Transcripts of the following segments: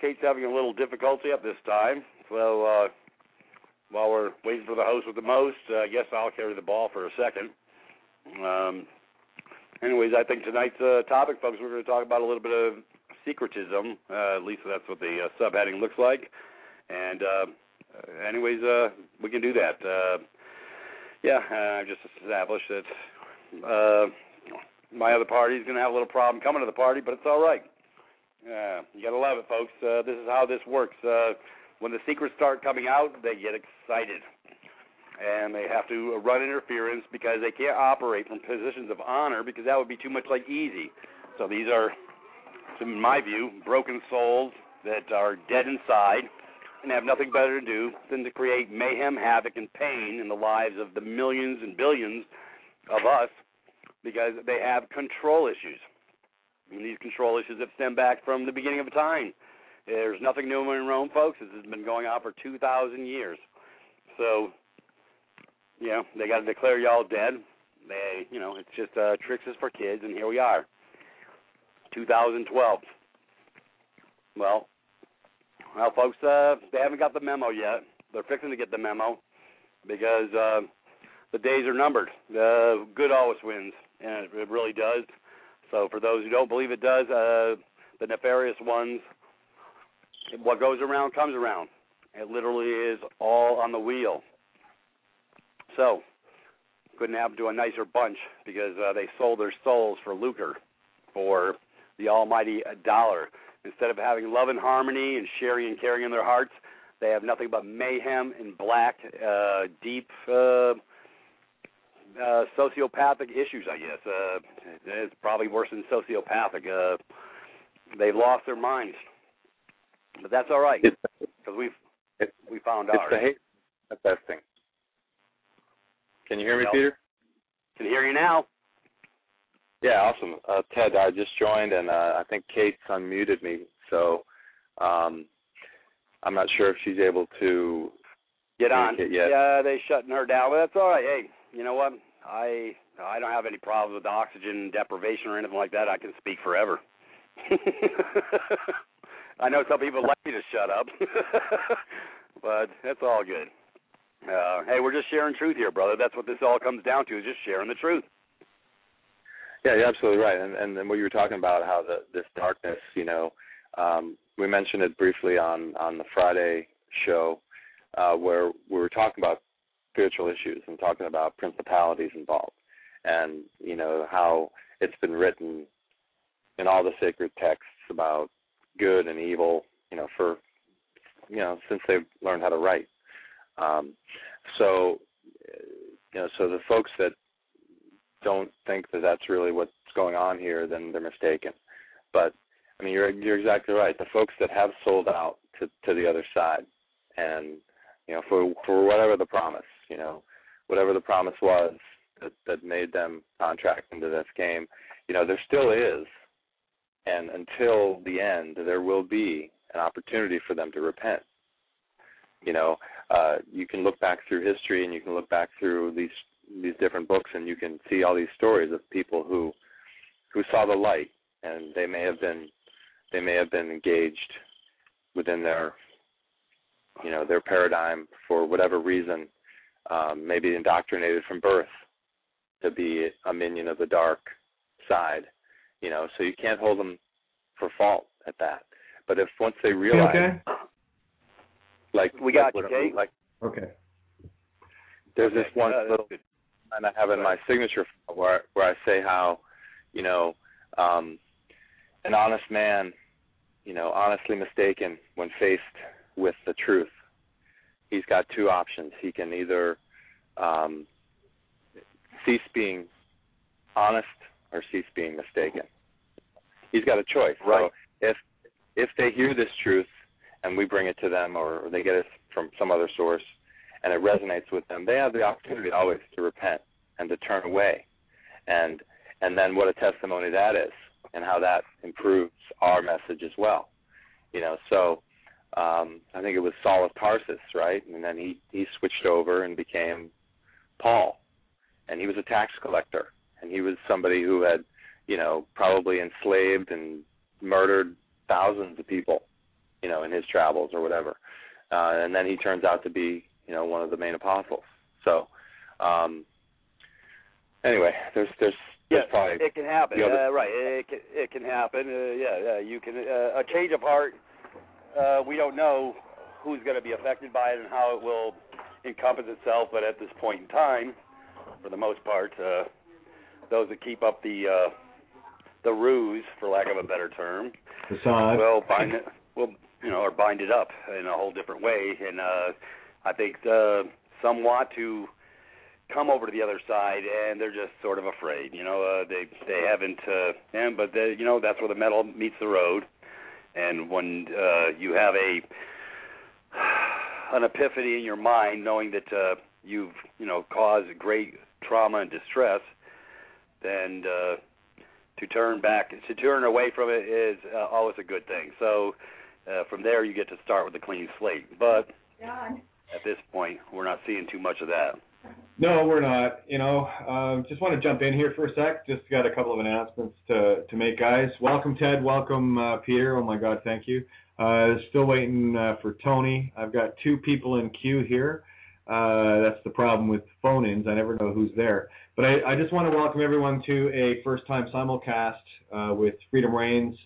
Kate's having a little difficulty at this time. So while we're waiting for the host with the most, I guess I'll carry the ball for a second. Anyways, I think tonight's topic, folks, we're going to talk about a little bit of syncretism. At least that's what the subheading looks like. And anyways, we can do that. I've just established that my other party is going to have a little problem coming to the party, but it's all right. You got to love it, folks. This is how this works. When the secrets start coming out, they get excited. And they have to run interference because they can't operate from positions of honor because that would be too much like easy. So these are, in my view, broken souls that are dead inside and have nothing better to do than to create mayhem, havoc, and pain in the lives of the millions and billions of us because they have control issues. And these control issues have stemmed back from the beginning of time. There's nothing new in Rome, folks. This has been going on for 2,000 years. So, they got to declare y'all dead. It's just tricks is for kids, and here we are, 2012. Well, folks, they haven't got the memo yet. They're fixing to get the memo because the days are numbered. Good always wins, and it really does. So for those who don't believe it does, the nefarious ones, what goes around comes around. It literally is all on the wheel. So, couldn't happen to a nicer bunch because they sold their souls for lucre, for the almighty dollar. Instead of having love and harmony and sharing and caring in their hearts, they have nothing but mayhem and black, deep sociopathic issues, I guess. It's probably worse than sociopathic. They've lost their minds. But that's all right because we found out. It's the hate manifesting. Can you hear me, Peter? Can hear you now. Yeah, awesome. Ted, I just joined, and I think Kate's unmuted me, so I'm not sure if she's able to get on. Yet. Yeah, they're shutting her down, but that's all right. Hey, you know what? I don't have any problems with oxygen deprivation or anything like that. I can speak forever. I know some people like me to shut up, but that's all good. Hey, we're just sharing truth here, brother. That's what this all comes down to, is just sharing the truth. Yeah, you're absolutely right. And what you were talking about, how this darkness, we mentioned it briefly on the Friday show where we were talking about spiritual issues and talking about principalities involved and, how it's been written in all the sacred texts about good and evil, since they've learned how to write. So the folks that don't think that that's really what's going on here, then they're mistaken. But I mean, you're exactly right. The folks that have sold out to the other side, and for whatever the promise, whatever the promise was that made them contract into this game, there still is, and until the end, there will be an opportunity for them to repent. You can look back through history, and you can look back through these different books, and you can see all these stories of people who saw the light, and they may have been engaged within their paradigm for whatever reason, maybe indoctrinated from birth to be a minion of the dark side, so you can't hold them for fault at that. But if once they realize, we got you, Kate. Okay. There's this one little line I have in my signature where I say how, an honest man, honestly mistaken when faced with the truth, he's got two options. He can either cease being honest or cease being mistaken. He's got a choice. Right. So if they hear this truth and we bring it to them, or they get it from some other source and it resonates with them, they have the opportunity always to repent and to turn away. And then what a testimony that is, and how that improves our message as well. So I think it was Saul of Tarsus, right? And then he switched over and became Paul. And he was a tax collector. And he was somebody who had, probably enslaved and murdered thousands of people. in his travels or whatever. And then he turns out to be, one of the main apostles. So, anyway, there's probably it can happen. Right, it can happen. You can a change of heart. We don't know who's going to be affected by it and how it will encompass itself, but at this point in time, for the most part, those that keep up the ruse, for lack of a better term, will bind it. Or bind it up in a whole different way. And I think some want to come over to the other side, and they're just sort of afraid. They haven't. But that's where the metal meets the road. And when you have an epiphany in your mind, knowing that you've caused great trauma and distress, then to turn away from it is always a good thing. So from there, you get to start with a clean slate. But at this point, we're not seeing too much of that. No, we're not. Just want to jump in here for a sec. Just got a couple of announcements to make, guys. Welcome, Ted. Welcome, Peter. Oh, my God, thank you. Still waiting for Tony. I've got 2 people in queue here. That's the problem with phone-ins. I never know who's there. But I just want to welcome everyone to a first-time simulcast with Freedom Reigns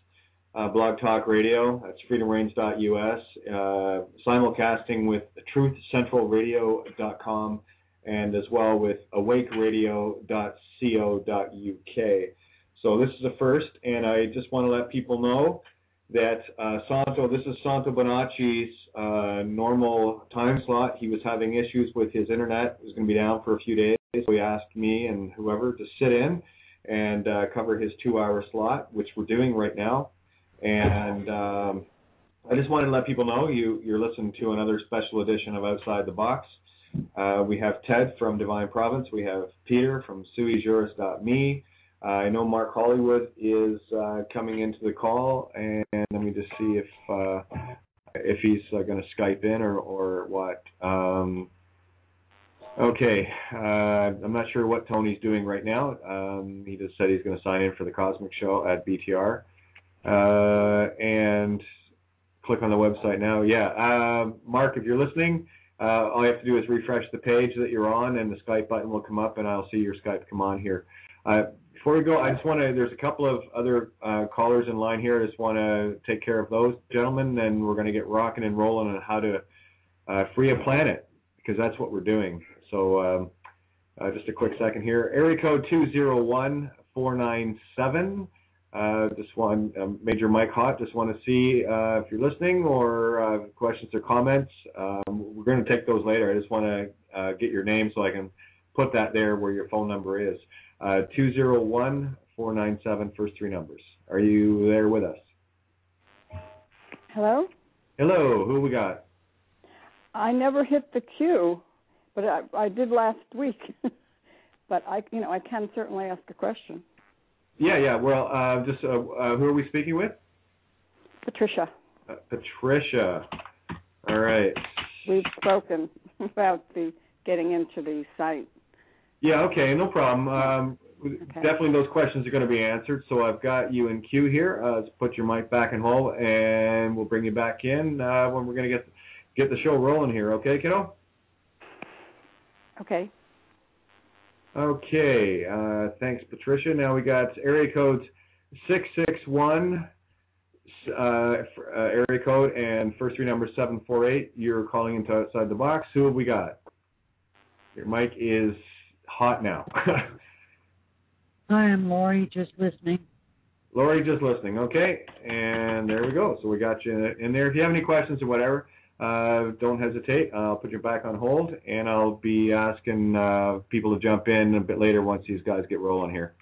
Blog Talk Radio. That's freedomreigns.us. Simulcasting with truthcentralradio.com and as well with awakeradio.co.uk. So this is a first, and I just want to let people know that this is Santo Bonacci's normal time slot. He was having issues with his internet. It was going to be down for a few days. So he asked me and whoever to sit in and cover his 2-hour slot, which we're doing right now. And I just wanted to let people know you're listening to another special edition of Outside the Box. We have Ted from Divine Province. We have Peter from suijuris.me. I know Mark Hollywood is coming into the call, and let me just see if he's going to Skype in or what. Okay, I'm not sure what Tony's doing right now. He just said he's going to sign in for the Cosmic Show at BTR. And click on the website now. Yeah, Mark, if you're listening, all you have to do is refresh the page that you're on, and the Skype button will come up, and I'll see your Skype come on here. Before we go, I just want to, there's a couple of other callers in line here. I just want to take care of those gentlemen, and we're going to get rocking and rolling on how to free a planet, because that's what we're doing. So just a quick second here. Area code 201497. Just one, Major Mike Hott, just want to see if you're listening or questions or comments. We're going to take those later. I just want to get your name so I can put that there where your phone number is. 201497, first 3 numbers. Are you there with us? Hello? Hello, who we got? I never hit the queue, but I did last week. But I can certainly ask a question. Yeah. Well, who are we speaking with? Patricia. Patricia. All right. We've spoken about getting into the site. Yeah. Okay. No problem. Okay. Definitely, those questions are going to be answered. So I've got you in queue here. Let's put your mic back in hold, and we'll bring you back in when we're going to get the show rolling here. Okay, kiddo? Okay. Okay, thanks, Patricia. Now we got area code 661, area code, and first 3 numbers 748. You're calling into Outside the Box. Who have we got? Your mic is hot now. Hi, I'm Lori, just listening. Lori, just listening. Okay, and there we go. So we got you in there. If you have any questions or whatever, don't hesitate. I'll put you back on hold, and I'll be asking people to jump in a bit later once these guys get rolling here.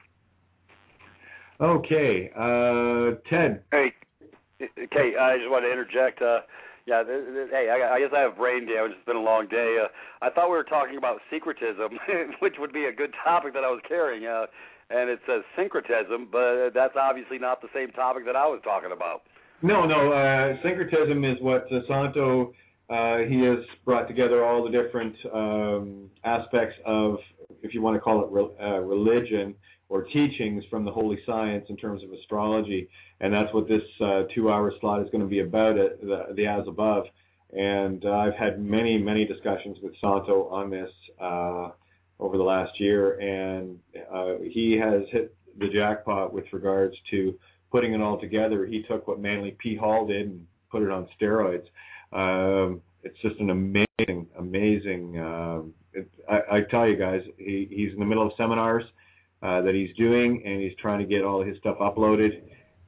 Okay, Ted. Hey, I just want to interject. Hey, I guess I have brain damage. It's been a long day. I thought we were talking about syncretism, which would be a good topic that I was carrying, and it says syncretism, but that's obviously not the same topic that I was talking about. No. Syncretism is what Santo He has brought together all the different aspects of, if you want to call it religion or teachings from the holy science in terms of astrology, and that's what this 2-hour slot is going to be about, the As Above. And I've had many discussions with Santo on this over the last year, and he has hit the jackpot with regards to putting it all together. He took what Manly P. Hall did and put it on steroids. It's just an amazing. I tell you guys, he's in the middle of seminars that he's doing, and he's trying to get all his stuff uploaded.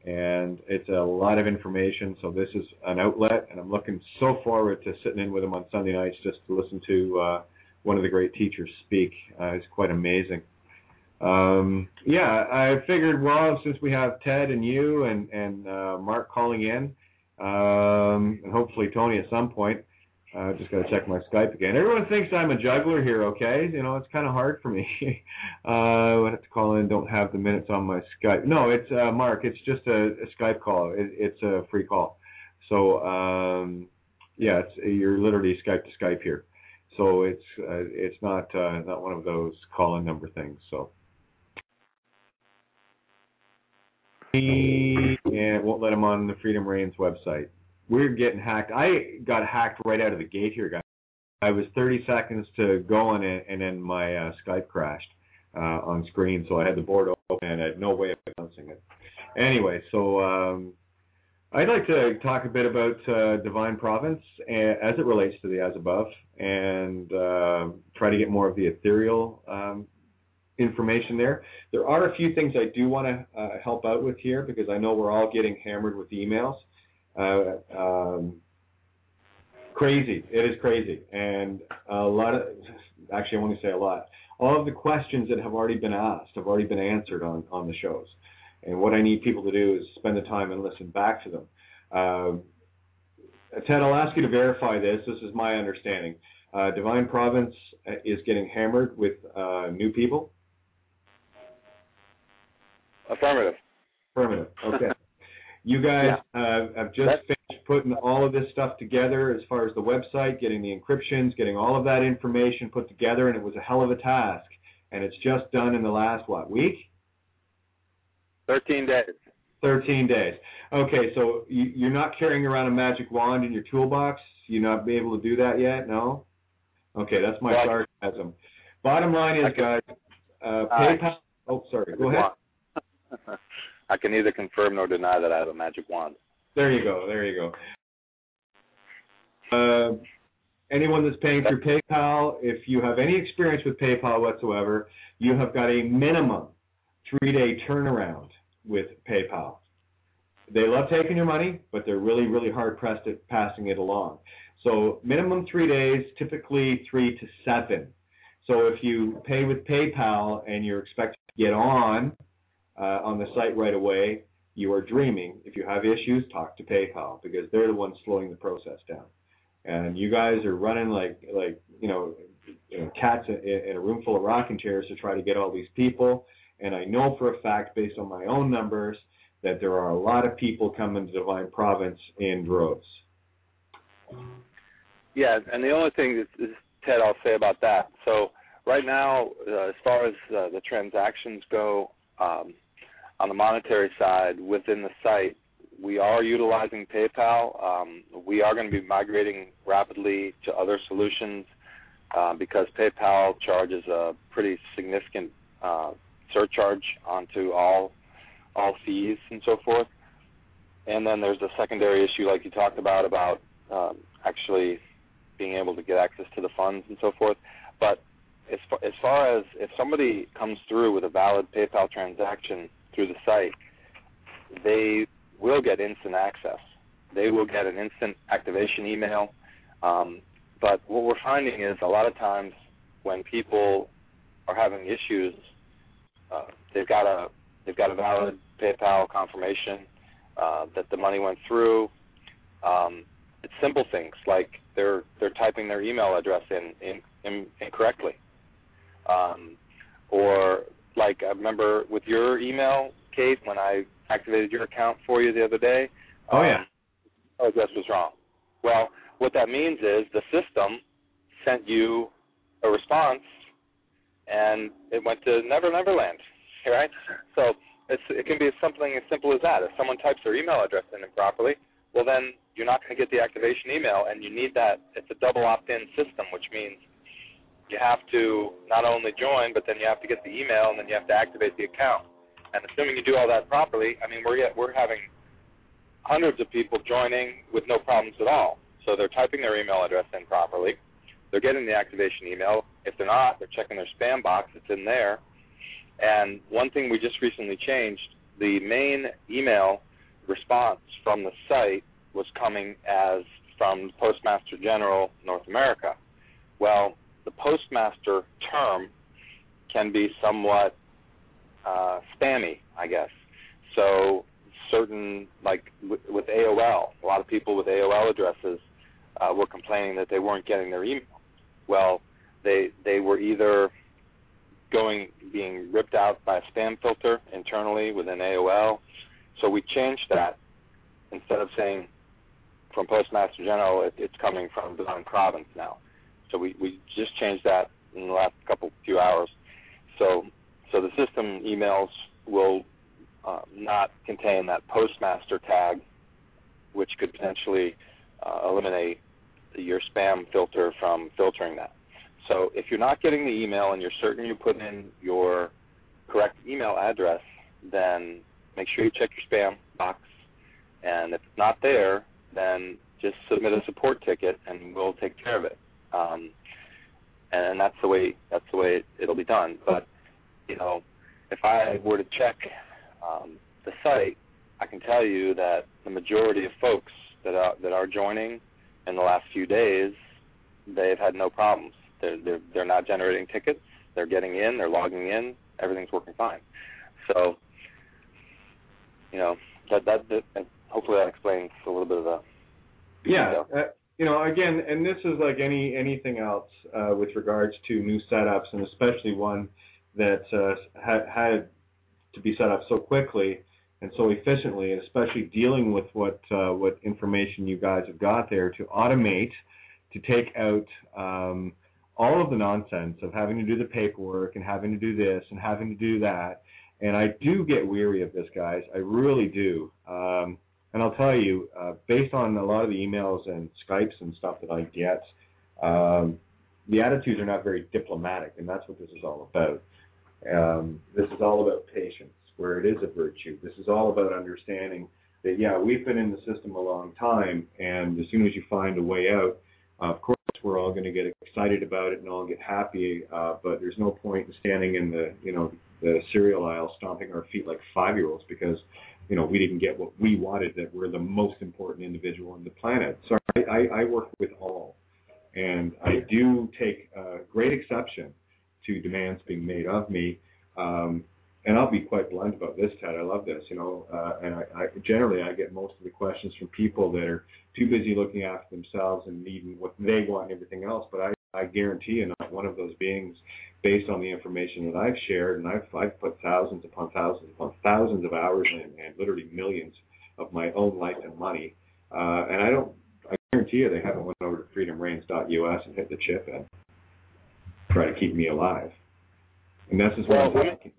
And it's a lot of information, so this is an outlet, and I'm looking so forward to sitting in with him on Sunday nights just to listen to one of the great teachers speak. It's quite amazing. I figured, well, since we have Ted and you and Mark calling in, and hopefully Tony at some point, just got to check my Skype again. Everyone thinks I'm a juggler here, okay? You know, it's kind of hard for me. I have to call in, don't have the minutes on my Skype. No, it's Mark. It's just a Skype call. It's a free call. So, you're literally Skype to Skype here. So it's not one of those call-in number things. So. And won't let him on the Freedom Reigns website. We're getting hacked. I got hacked right out of the gate here, guys. I was 30 seconds to go on it, and then my Skype crashed on screen, so I had the board open, and I had no way of announcing it. Anyway, so I'd like to talk a bit about Divine Providence as it relates to the As Above, and try to get more of the ethereal information there. There are a few things I do want to help out with here, because I know we're all getting hammered with emails. Crazy. It is crazy. And a lot of, actually I want to say a lot, all of the questions that have already been asked have already been answered on the shows. And what I need people to do is spend the time and listen back to them. Ted, I'll ask you to verify this. This is my understanding. Divine Providence is getting hammered with new people? Affirmative. Okay. You guys have just finished putting all of this stuff together as far as the website, getting the encryptions, getting all of that information put together, and it was a hell of a task. And it's just done in the last, week? 13 days. 13 days. Okay, so you're not carrying around a magic wand in your toolbox? You're not be able to do that yet? No? Okay, that's my sarcasm. Bottom line is, guys, PayPal... Oh, sorry. Go ahead. I can neither confirm nor deny that I have a magic wand. There you go. Anyone that's paying through PayPal, if you have any experience with PayPal whatsoever, you have got a minimum 3-day turnaround with PayPal. They love taking your money, but they're really, really hard-pressed at passing it along. So minimum 3 days, typically 3 to 7. So if you pay with PayPal and you're expected to get on the site right away, you are dreaming. If you have issues, talk to PayPal, because they're the ones slowing the process down. And you guys are running like cats in a room full of rocking chairs to try to get all these people. And I know for a fact, based on my own numbers, that there are a lot of people coming to Divine Providence in droves. Yeah, and the only thing is, Ted, I'll say about that. So right now, as far as the transactions go, on the monetary side within the site, we are utilizing PayPal. We are going to be migrating rapidly to other solutions because PayPal charges a pretty significant surcharge onto all fees and so forth. And then there's the secondary issue, like you talked about actually being able to get access to the funds and so forth. But as far as if somebody comes through with a valid PayPal transaction through the site, they will get instant access. They will get an instant activation email. But what we're finding is a lot of times when people are having issues, they've got a valid PayPal confirmation that the money went through. It's simple things like they're typing their email address in incorrectly, or like I remember with your email, Kate, when I activated your account for you the other day. Oh yeah. Our address was wrong. Well, what that means is the system sent you a response, and it went to Never Never Land, right? So it can be something as simple as that. If someone types their email address in improperly, well, then you're not going to get the activation email, and you need that. It's a double opt-in system, which means you have to not only join, but then you have to get the email, and then you have to activate the account. And assuming you do all that properly, I mean, we're having hundreds of people joining with no problems at all. So they're typing their email address in properly. They're getting the activation email. If they're not, they're checking their spam box. It's in there. And one thing we just recently changed, the main email response from the site was coming as from Postmaster General North America. Well, the postmaster term can be somewhat spammy, I guess. So certain, like with AOL, a lot of people with AOL addresses were complaining that they weren't getting their email. Well, they were either being ripped out by a spam filter internally within AOL. So we changed that. Instead of saying from Postmaster General, it's coming from Design Province now. So we just changed that in the last few hours. So the system emails will not contain that postmaster tag, which could potentially eliminate your spam filter from filtering that. So if you're not getting the email and you're certain you put in your correct email address, then make sure you check your spam box. And if it's not there, then just submit a support ticket and we'll take care of it. And that's the way it'll be done. But if I were to check the site, I can tell you that the majority of folks that are joining in the last few days, they've had no problems. They're not generating tickets. They're getting in. They're logging in. Everything's working fine. So, that hopefully that explains a little bit of the. Yeah. Again, and this is like anything else with regards to new setups, and especially one that had to be set up so quickly and so efficiently, and especially dealing with what information you guys have got there to automate, to take out all of the nonsense of having to do the paperwork and having to do this and having to do that. And I do get weary of this, guys. I really do. And I'll tell you, based on a lot of the emails and Skypes and stuff that I get, the attitudes are not very diplomatic, and that's what this is all about. This is all about patience, where it is a virtue. This is all about understanding that, yeah, we've been in the system a long time, and as soon as you find a way out, of course, we're all going to get excited about it and all get happy, but there's no point in standing in the cereal aisle stomping our feet like 5-year-olds because we didn't get what we wanted, that we're the most important individual on the planet. So I work with all, and I do take great exception to demands being made of me. And I'll be quite blunt about this, Ted. I love this, and I generally get most of the questions from people that are too busy looking after themselves and needing what they want and everything else. But I guarantee you, not one of those beings, based on the information that I've shared, and I've put thousands upon thousands upon thousands of hours and literally millions of my own life and money. And I guarantee you, they haven't went over to freedomreigns.us and hit the chip and try to keep me alive. And this is what I'm talking.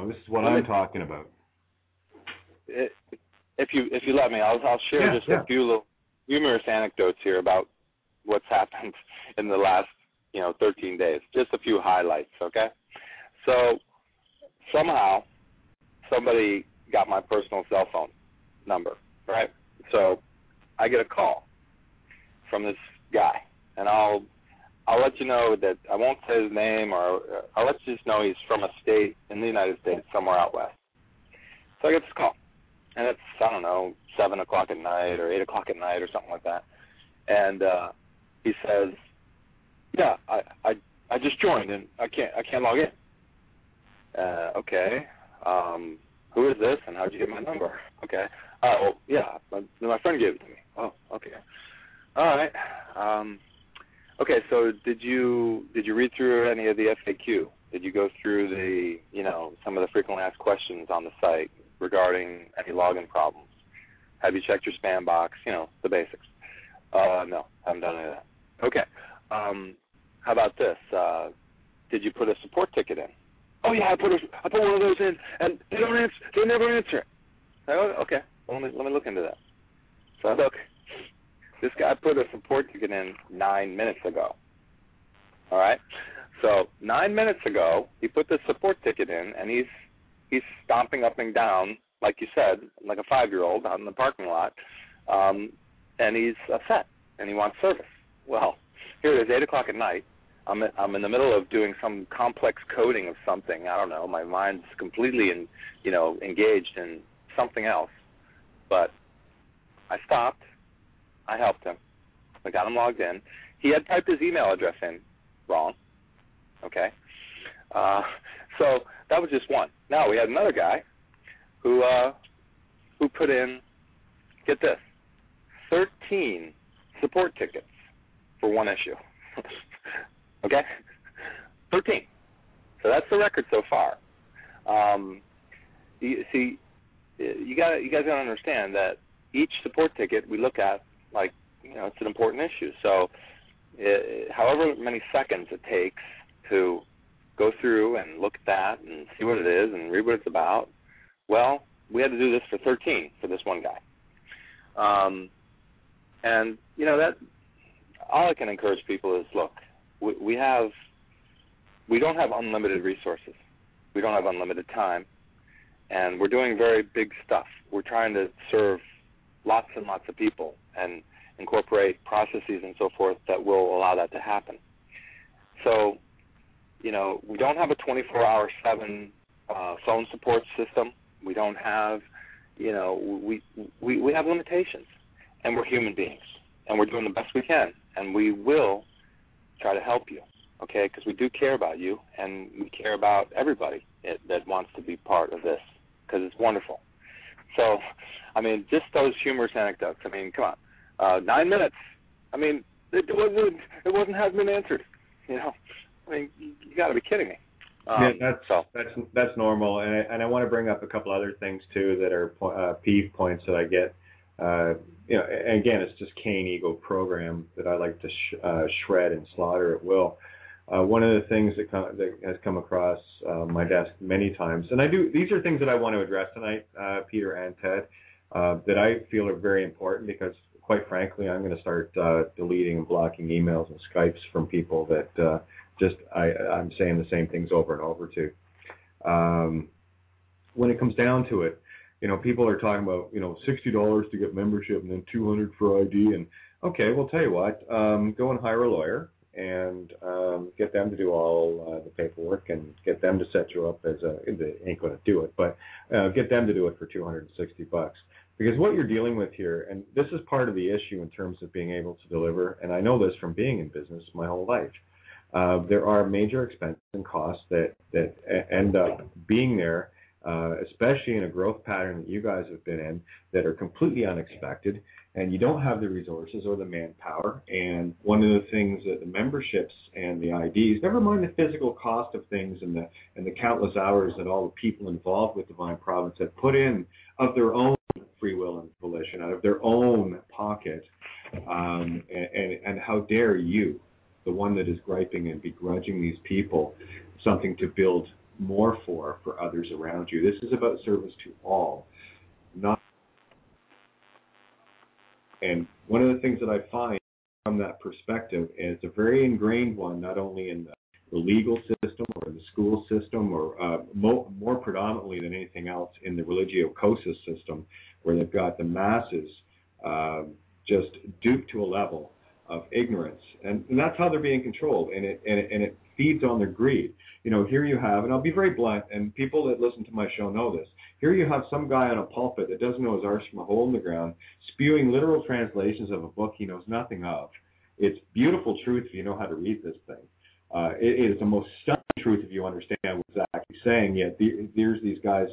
This is what I'm talking about. If you let me, I'll share a few little humorous anecdotes here about what's happened in the last 13 days. Just a few highlights, okay? So somehow somebody got my personal cell phone number, right? So I get a call from this guy, and I'll let you know that I won't say his name, or I'll let you just know he's from a state in the United States, somewhere out west. So I get this call, and it's, 7 o'clock at night or 8 o'clock at night or something like that. And he says, yeah, I just joined, and I can't log in. Okay. Who is this, and how'd you get my number? Okay. Well, yeah, my friend gave it to me. Oh, okay. All right. Okay, so did you read through any of the FAQ? Did you go through the, some of the frequently asked questions on the site regarding any login problems? Have you checked your spam box? The basics. No, haven't done any of that. Okay. How about this? Did you put a support ticket in? Oh yeah, I put one of those in, and they don't answer. They never answer it. Oh, okay. Well, let me look into that. So look, this guy put a support ticket in 9 minutes ago. All right. So 9 minutes ago, he put the support ticket in, and he's stomping up and down, like you said, like a 5-year-old out in the parking lot, and he's upset and he wants service. Well, here it is, 8 o'clock at night. I'm in the middle of doing some complex coding of something. I don't know. My mind's completely engaged in something else. But I stopped. I helped him. I got him logged in. He had typed his email address in wrong. Okay. So that was just one. Now we had another guy who put in, get this, 13 support tickets for one issue. Okay? 13. So that's the record so far. You guys got to understand that each support ticket we look at, like, it's an important issue. So however many seconds it takes to go through and look at that and see what it is and read what it's about, well, we had to do this for 13 for this one guy. And, that all I can encourage people is, look, we don't have unlimited resources. We don't have unlimited time. And we're doing very big stuff. We're trying to serve lots and lots of people and incorporate processes and so forth that will allow that to happen. So, we don't have a 24-hour/7 phone support system. We don't have, we have limitations, and we're human beings, and we're doing the best we can, and we will try to help you, okay, because we do care about you, and we care about everybody that wants to be part of this, because it's wonderful. So, just those humorous anecdotes. Come on. 9 minutes. It hasn't been answered, you got to be kidding me. That's normal, and I want to bring up a couple other things too that are peeve points that I get. And again, it's just Cain ego program that I like to shred and slaughter at will. One of the things that has come across my desk many times, and these are things that I want to address tonight, Peter and Ted, that I feel are very important because, quite frankly, I'm going to start deleting and blocking emails and Skypes from people that I'm saying the same things over and over to. When it comes down to it, people are talking about, $60 to get membership and then $200 for ID. And okay, well, tell you what, go and hire a lawyer and get them to do all the paperwork and get them to set you up as they ain't going to do it, but get them to do it for $260. Because what you're dealing with here, and this is part of the issue in terms of being able to deliver, and I know this from being in business my whole life, there are major expenses and costs that end up being there, especially in a growth pattern that you guys have been in, that are completely unexpected, and you don't have the resources or the manpower. And one of the things that the memberships and the IDs, never mind the physical cost of things and the countless hours that all the people involved with Divine Providence have put in of their own free will and volition, out of their own pocket, and how dare you, the one that is griping and begrudging these people something to build more for others around you. This is about service to all, not. And one of the things that I find from that perspective, and it's a very ingrained one, not only in the legal system or the school system, or more predominantly than anything else in the religio-cosus system, where they've got the masses just duped to a level of ignorance, and that's how they're being controlled, and it feeds on their greed. Here you have, and I'll be very blunt, and people that listen to my show know this, here you have some guy on a pulpit that doesn't know his arse from a hole in the ground, spewing literal translations of a book he knows nothing of. It's beautiful truth if you know how to read this thing. It is the most stunning truth if you understand what he's actually saying, yet there's these guys,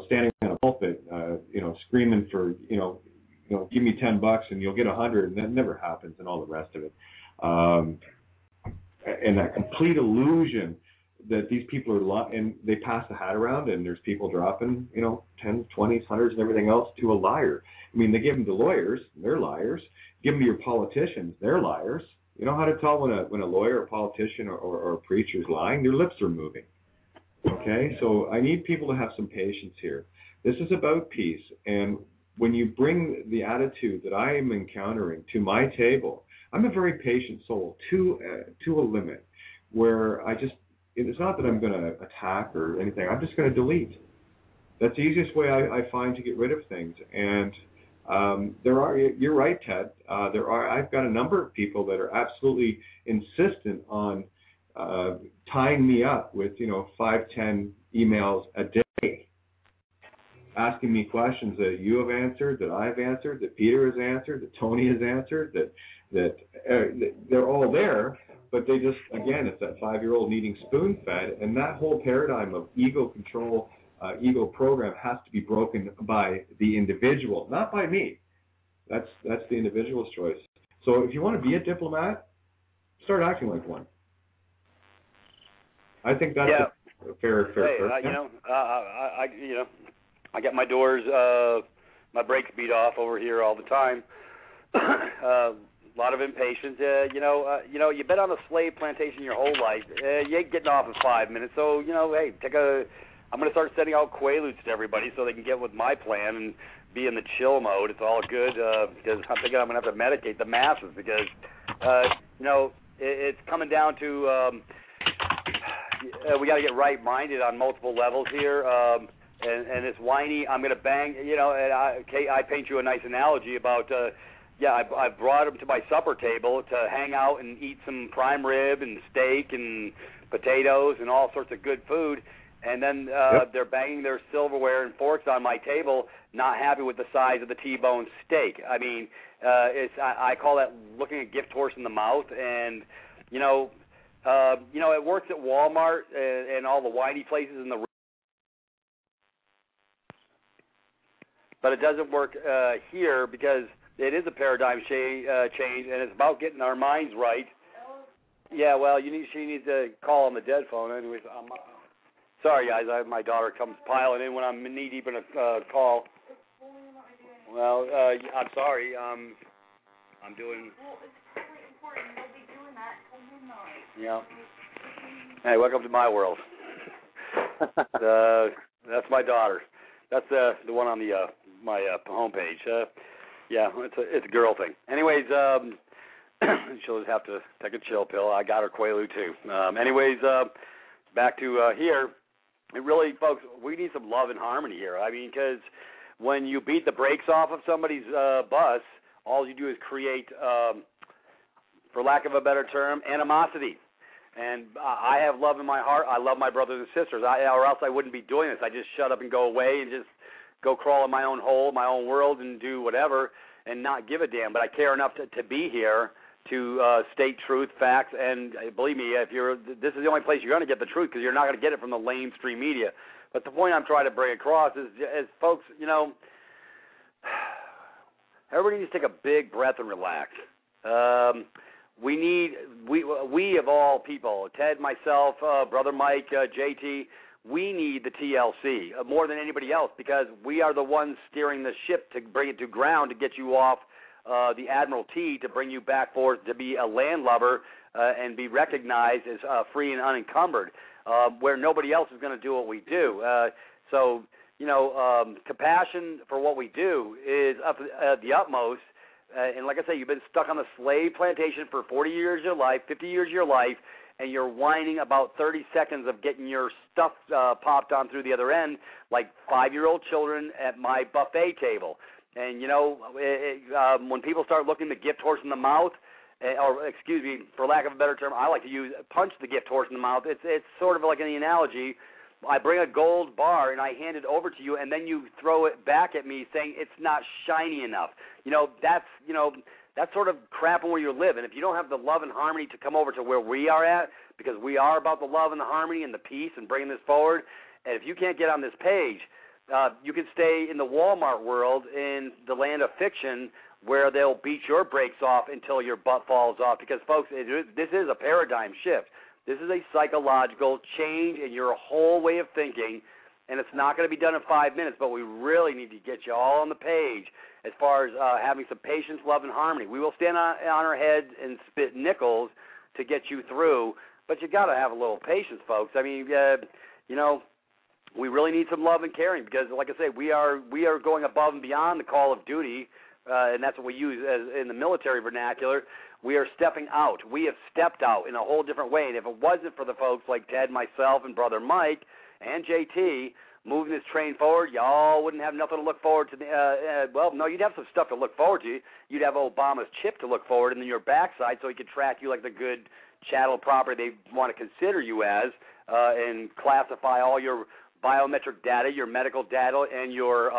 standing on a pulpit, screaming for, give me $10 and you'll get 100, and that never happens, and all the rest of it. And that complete illusion that these people are and they pass the hat around, and there's people dropping, 10s, 20s, 100s, and everything else to a liar. I mean, they give them to lawyers, they're liars. Give them to your politicians, they're liars. You know how to tell when a lawyer, a politician, or a preacher is lying? Their lips are moving. Okay, so I need people to have some patience here. This is about peace, and when you bring the attitude that I am encountering to my table, I'm a very patient soul to a limit, where it's not that I'm going to attack or anything. I'm just going to delete. That's the easiest way I find to get rid of things. And you're right, Ted. I've got a number of people that are absolutely insistent on tying me up with 5-10 emails a day, asking me questions that you have answered, that I've answered, that Peter has answered, that Tony has answered, that they're all there, but they just, again, it's that 5-year-old needing spoon-fed, and that whole paradigm of ego control, ego program has to be broken by the individual, not by me. That's the individual's choice. So if you want to be a diplomat, start acting like one. I think that's a fair. I get my doors, my brakes beat off over here all the time. A lot of impatience. You've been on a slave plantation your whole life. You ain't getting off in 5 minutes. So hey, I'm going to start sending out Quaaludes to everybody so they can get with my plan and be in the chill mode. It's all good because I'm thinking I'm going to have to medicate the masses because it's coming down to. We got to get right-minded on multiple levels here, and it's whiny. I'm going to bang, and I paint you a nice analogy about, I brought them to my supper table to hang out and eat some prime rib and steak and potatoes and all sorts of good food, and then they're banging their silverware and forks on my table, not happy with the size of the T-bone steak. I mean, I call that looking a gift horse in the mouth, and it works at Walmart and all the whiny places in the. But it doesn't work here because it is a paradigm change, and it's about getting our minds right. Yeah, well, she needs to call on the dead phone. Anyways, sorry, guys. My daughter comes piling in when I'm knee deep in a call. Well, I'm sorry. I'm doing. Well, it's really important. They'll be doing that till midnight. Yeah. Hey, welcome to my world. That's my daughter. That's the one on the my homepage. It's a girl thing. Anyways, she'll just have to take a chill pill. I got her Quaalude too. Back to here. It really, folks, we need some love and harmony here. I mean, because when you beat the brakes off of somebody's bus, all you do is create, for lack of a better term, animosity. And I have love in my heart. I love my brothers and sisters, or else I wouldn't be doing this. I just shut up and go away and just go crawl in my own hole, my own world, and do whatever and not give a damn. But I care enough to be here to state truth, facts, and believe me, this is the only place you're going to get the truth because you're not going to get it from the mainstream media. But the point I'm trying to bring across is folks, everybody needs to take a big breath and relax. We of all people, Ted, myself, Brother Mike, JT, we need the TLC more than anybody else because we are the ones steering the ship to bring it to ground to get you off the Admiralty to bring you back forth to be a landlubber and be recognized as free and unencumbered, where nobody else is going to do what we do. Compassion for what we do is the utmost. And like I say, you've been stuck on the slave plantation for 40 years of your life, 50 years of your life, and you're whining about 30 seconds of getting your stuff popped on through the other end like 5-year-old children at my buffet table. And, when people start looking the gift horse in the mouth, or excuse me, for lack of a better term, I like to use punch the gift horse in the mouth. It's sort of like an analogy. I bring a gold bar and I hand it over to you, and then you throw it back at me saying it's not shiny enough. That's sort of crapping where you live. And if you don't have the love and harmony to come over to where we are at, because we are about the love and the harmony and the peace and bringing this forward, and if you can't get on this page, you can stay in the Walmart world in the land of fiction where they'll beat your brakes off until your butt falls off. Because, folks, this is a paradigm shift. This is a psychological change in your whole way of thinking, and it's not going to be done in 5 minutes, but we really need to get you all on the page as far as having some patience, love, and harmony. We will stand on our heads and spit nickels to get you through, but you got to have a little patience, folks. I mean, we really need some love and caring because, like I say, we are going above and beyond the call of duty, and that's what we use in the military vernacular. We are stepping out. We have stepped out in a whole different way, and if it wasn't for the folks like Ted, myself, and Brother Mike and JT moving this train forward, y'all wouldn't have nothing to look forward to. No, you'd have some stuff to look forward to. You'd have Obama's chip to look forward, and then your backside so he could track you like the good chattel property they want to consider you as, and classify all your biometric data, your medical data, and your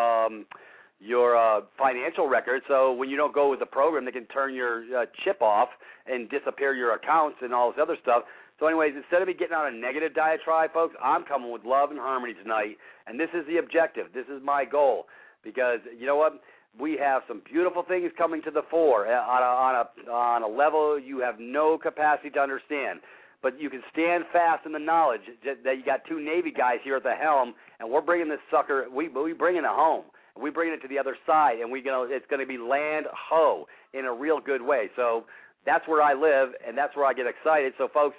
financial records. So when you don't go with the program, they can turn your chip off and disappear your accounts and all this other stuff. So anyways, instead of me getting on a negative diatribe, folks, I'm coming with love and harmony tonight, and this is the objective. This is my goal because, you know what, we have some beautiful things coming to the fore on a level you have no capacity to understand. But you can stand fast in the knowledge that you got two Navy guys here at the helm, and we're bringing this sucker, we bringing it home. We bring it to the other side, and it's going to be land ho in a real good way. So that's where I live, and that's where I get excited. So, folks,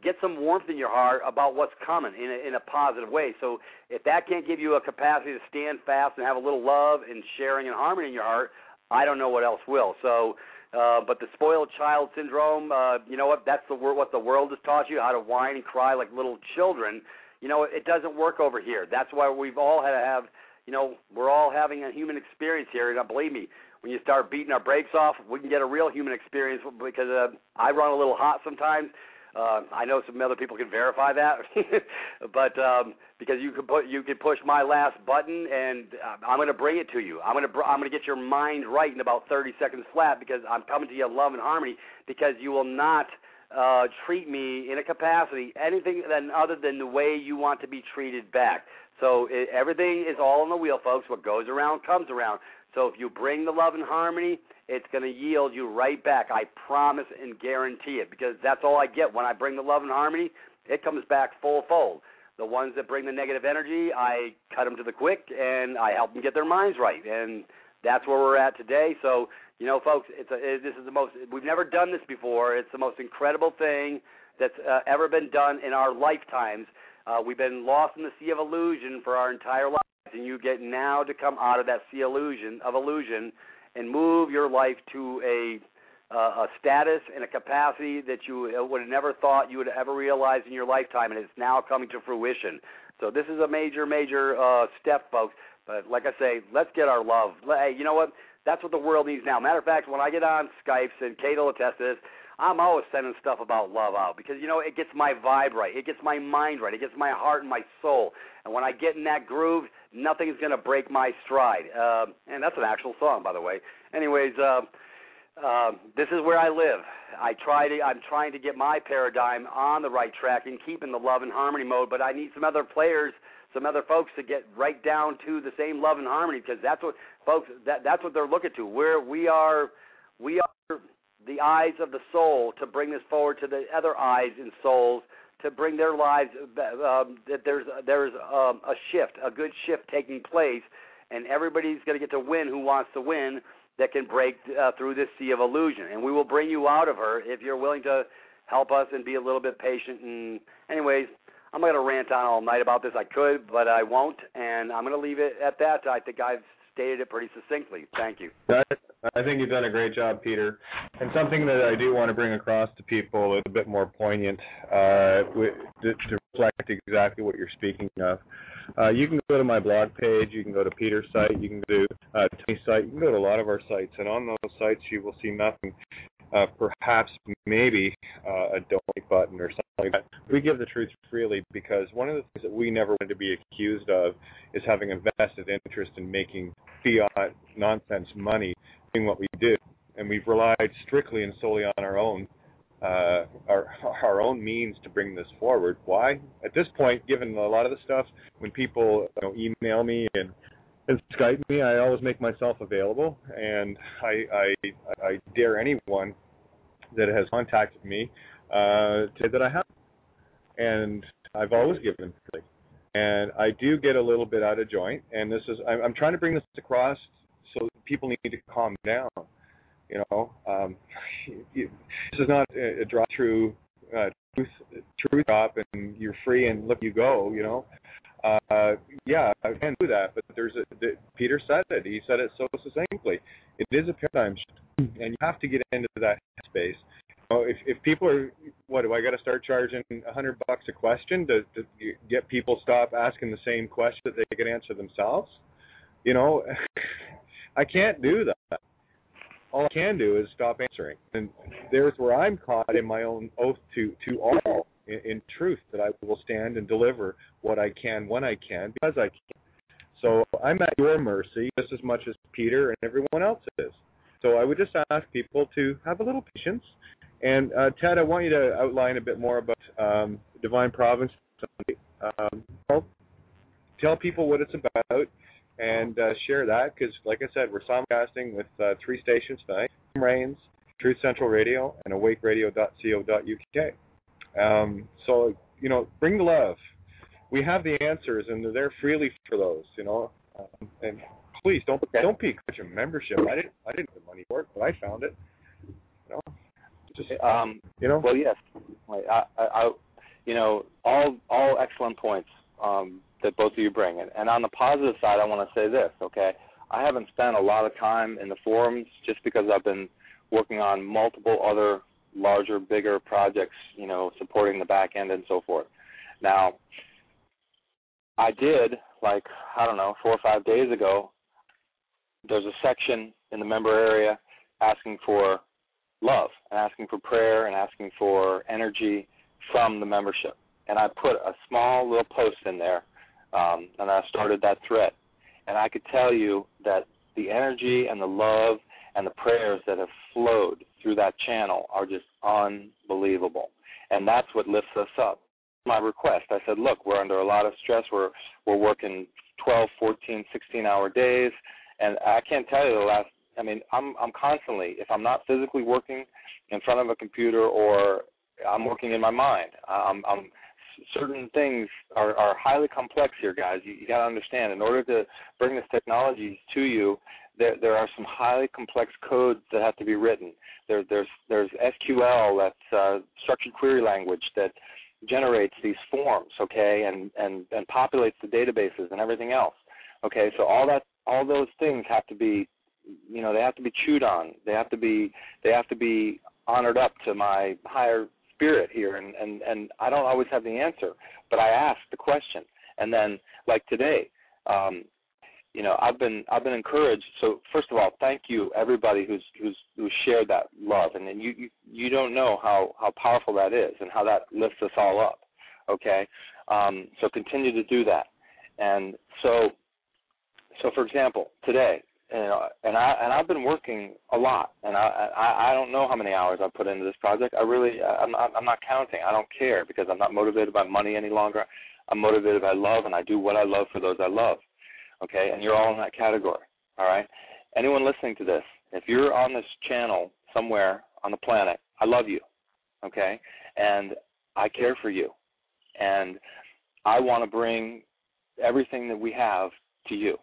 get some warmth in your heart about what's coming in a positive way. So if that can't give you a capacity to stand fast and have a little love and sharing and harmony in your heart, I don't know what else will. So, but the spoiled child syndrome, you know what? That's what the world has taught you, how to whine and cry like little children. You know, it doesn't work over here. That's why we've all had to have, you know, we're all having a human experience here. And believe me, when you start beating our brakes off, we can get a real human experience because I run a little hot sometimes. I know some other people can verify that, but because you can push my last button, and I'm going to bring it to you. I'm going to get your mind right in about 30 seconds flat because I'm coming to you in love and harmony because you will not treat me in a capacity anything other than the way you want to be treated back. So everything is all in the wheel, folks. What goes around comes around. So if you bring the love and harmony, it's going to yield you right back. I promise and guarantee it because that's all I get. When I bring the love and harmony, it comes back full fold. The ones that bring the negative energy, I cut them to the quick, and I help them get their minds right. And that's where we're at today. So, you know, folks, this is the most – we've never done this before. It's the most incredible thing that's ever been done in our lifetimes. We've been lost in the sea of illusion for our entire lives, and you get now to come out of that sea of illusion and move your life to a status and a capacity that you would have never thought you would ever realize in your lifetime, and it's now coming to fruition. So this is a major, major step, folks. But like I say, let's get our love. Hey, you know what? That's what the world needs now. Matter of fact, when I get on Skypes, and Kate will attest to this, I'm always sending stuff about love out because, you know, it gets my vibe right. It gets my mind right. It gets my heart and my soul. And when I get in that groove, nothing is going to break my stride. And that's an actual song, by the way. Anyways, this is where I live. I'm trying to get my paradigm on the right track and keep in the love and harmony mode, but I need some other players, some other folks to get right down to the same love and harmony because that's what, folks, that's what they're looking to. We are the eyes of the soul to bring this forward to the other eyes and souls to bring their lives, that there's a shift, a good shift taking place, and everybody's going to get to win who wants to win that can break through this sea of illusion. And we will bring you out of her if you're willing to help us and be a little bit patient. And anyways, I'm not going to rant on all night about this. I could, but I won't, and I'm going to leave it at that. I think I've stated it pretty succinctly. Thank you. I think you've done a great job, Peter. And something that I do want to bring across to people is a bit more poignant to reflect exactly what you're speaking of. You can go to my blog page. You can go to Peter's site. You can go to Tony's site. You can go to a lot of our sites. And on those sites, you will see nothing. Perhaps maybe a donate button or something like that. We give the truth freely because one of the things that we never want to be accused of is having a vested interest in making fiat nonsense money doing what we do. And we've relied strictly and solely on our own means to bring this forward. Why? At this point, given a lot of the stuff, when people email me and Skype me, I always make myself available, and I dare anyone that has contacted me today that I have. And I've always given freely. And I do get a little bit out of joint. And I'm trying to bring this across so people need to calm down. This is not a drive-through truth drop and you're free and look, you go, Yeah, I can do that, but Peter said it. He said it so succinctly. It is a paradigm shift, and you have to get into that space. If people are, what do I got to start charging $100 a question to get people stop asking the same question that they can answer themselves? I can't do that. All I can do is stop answering, and there's where I'm caught in my own oath to all in truth that I will stand and deliver what I can when I can because I can. So I'm at your mercy just as much as Peter and everyone else is. So I would just ask people to have a little patience. And Ted, I want you to outline a bit more about Divine Providence. Tell people what it's about and share that because, like I said, we're simulcasting with 3 stations tonight: Rains, Truth Central Radio, and awakeradio.co.uk. So, bring the love. We have the answers, and they're there freely for those, and please don't be such a membership. I didn't have the money for it, but I found it. Well, yes. All excellent points that both of you bring. And on the positive side, I want to say this, okay? I haven't spent a lot of time in the forums just because I've been working on multiple other larger, bigger projects, supporting the back end and so forth. Now, I did, 4 or 5 days ago, there's a section in the member area asking for love and asking for prayer and asking for energy from the membership. And I put a small little post in there, and I started that thread. And I could tell you that the energy and the love and the prayers that have flowed through that channel are just unbelievable. And that's what lifts us up. My request, I said, look, we're under a lot of stress. We're working 12, 14, 16-hour days. And I can't tell you I'm constantly, if I'm not physically working in front of a computer or I'm working in my mind, certain things are highly complex here, guys. You got to understand, in order to bring this technology to you, there are some highly complex codes that have to be written. There's SQL, that's structured query language, that generates these forms, okay, and populates the databases and everything else. Okay, so all those things have to be, they have to be chewed on. They have to be honored up to my higher spirit here, and I don't always have the answer, but I ask the question. And then, like today, I've been encouraged. So first of all, thank you everybody who's shared that love, and then you don't know how powerful that is and how that lifts us all up. Okay, so continue to do that. And so for example, today, and I've been working a lot, and I don't know how many hours I've put into this project. I'm not counting. I don't care, because I'm not motivated by money any longer. I'm motivated by love, and I do what I love for those I love. Okay, and you're all in that category. All right. Anyone listening to this, if you're on this channel somewhere on the planet, I love you. Okay, and I care for you, and I want to bring everything that we have to you.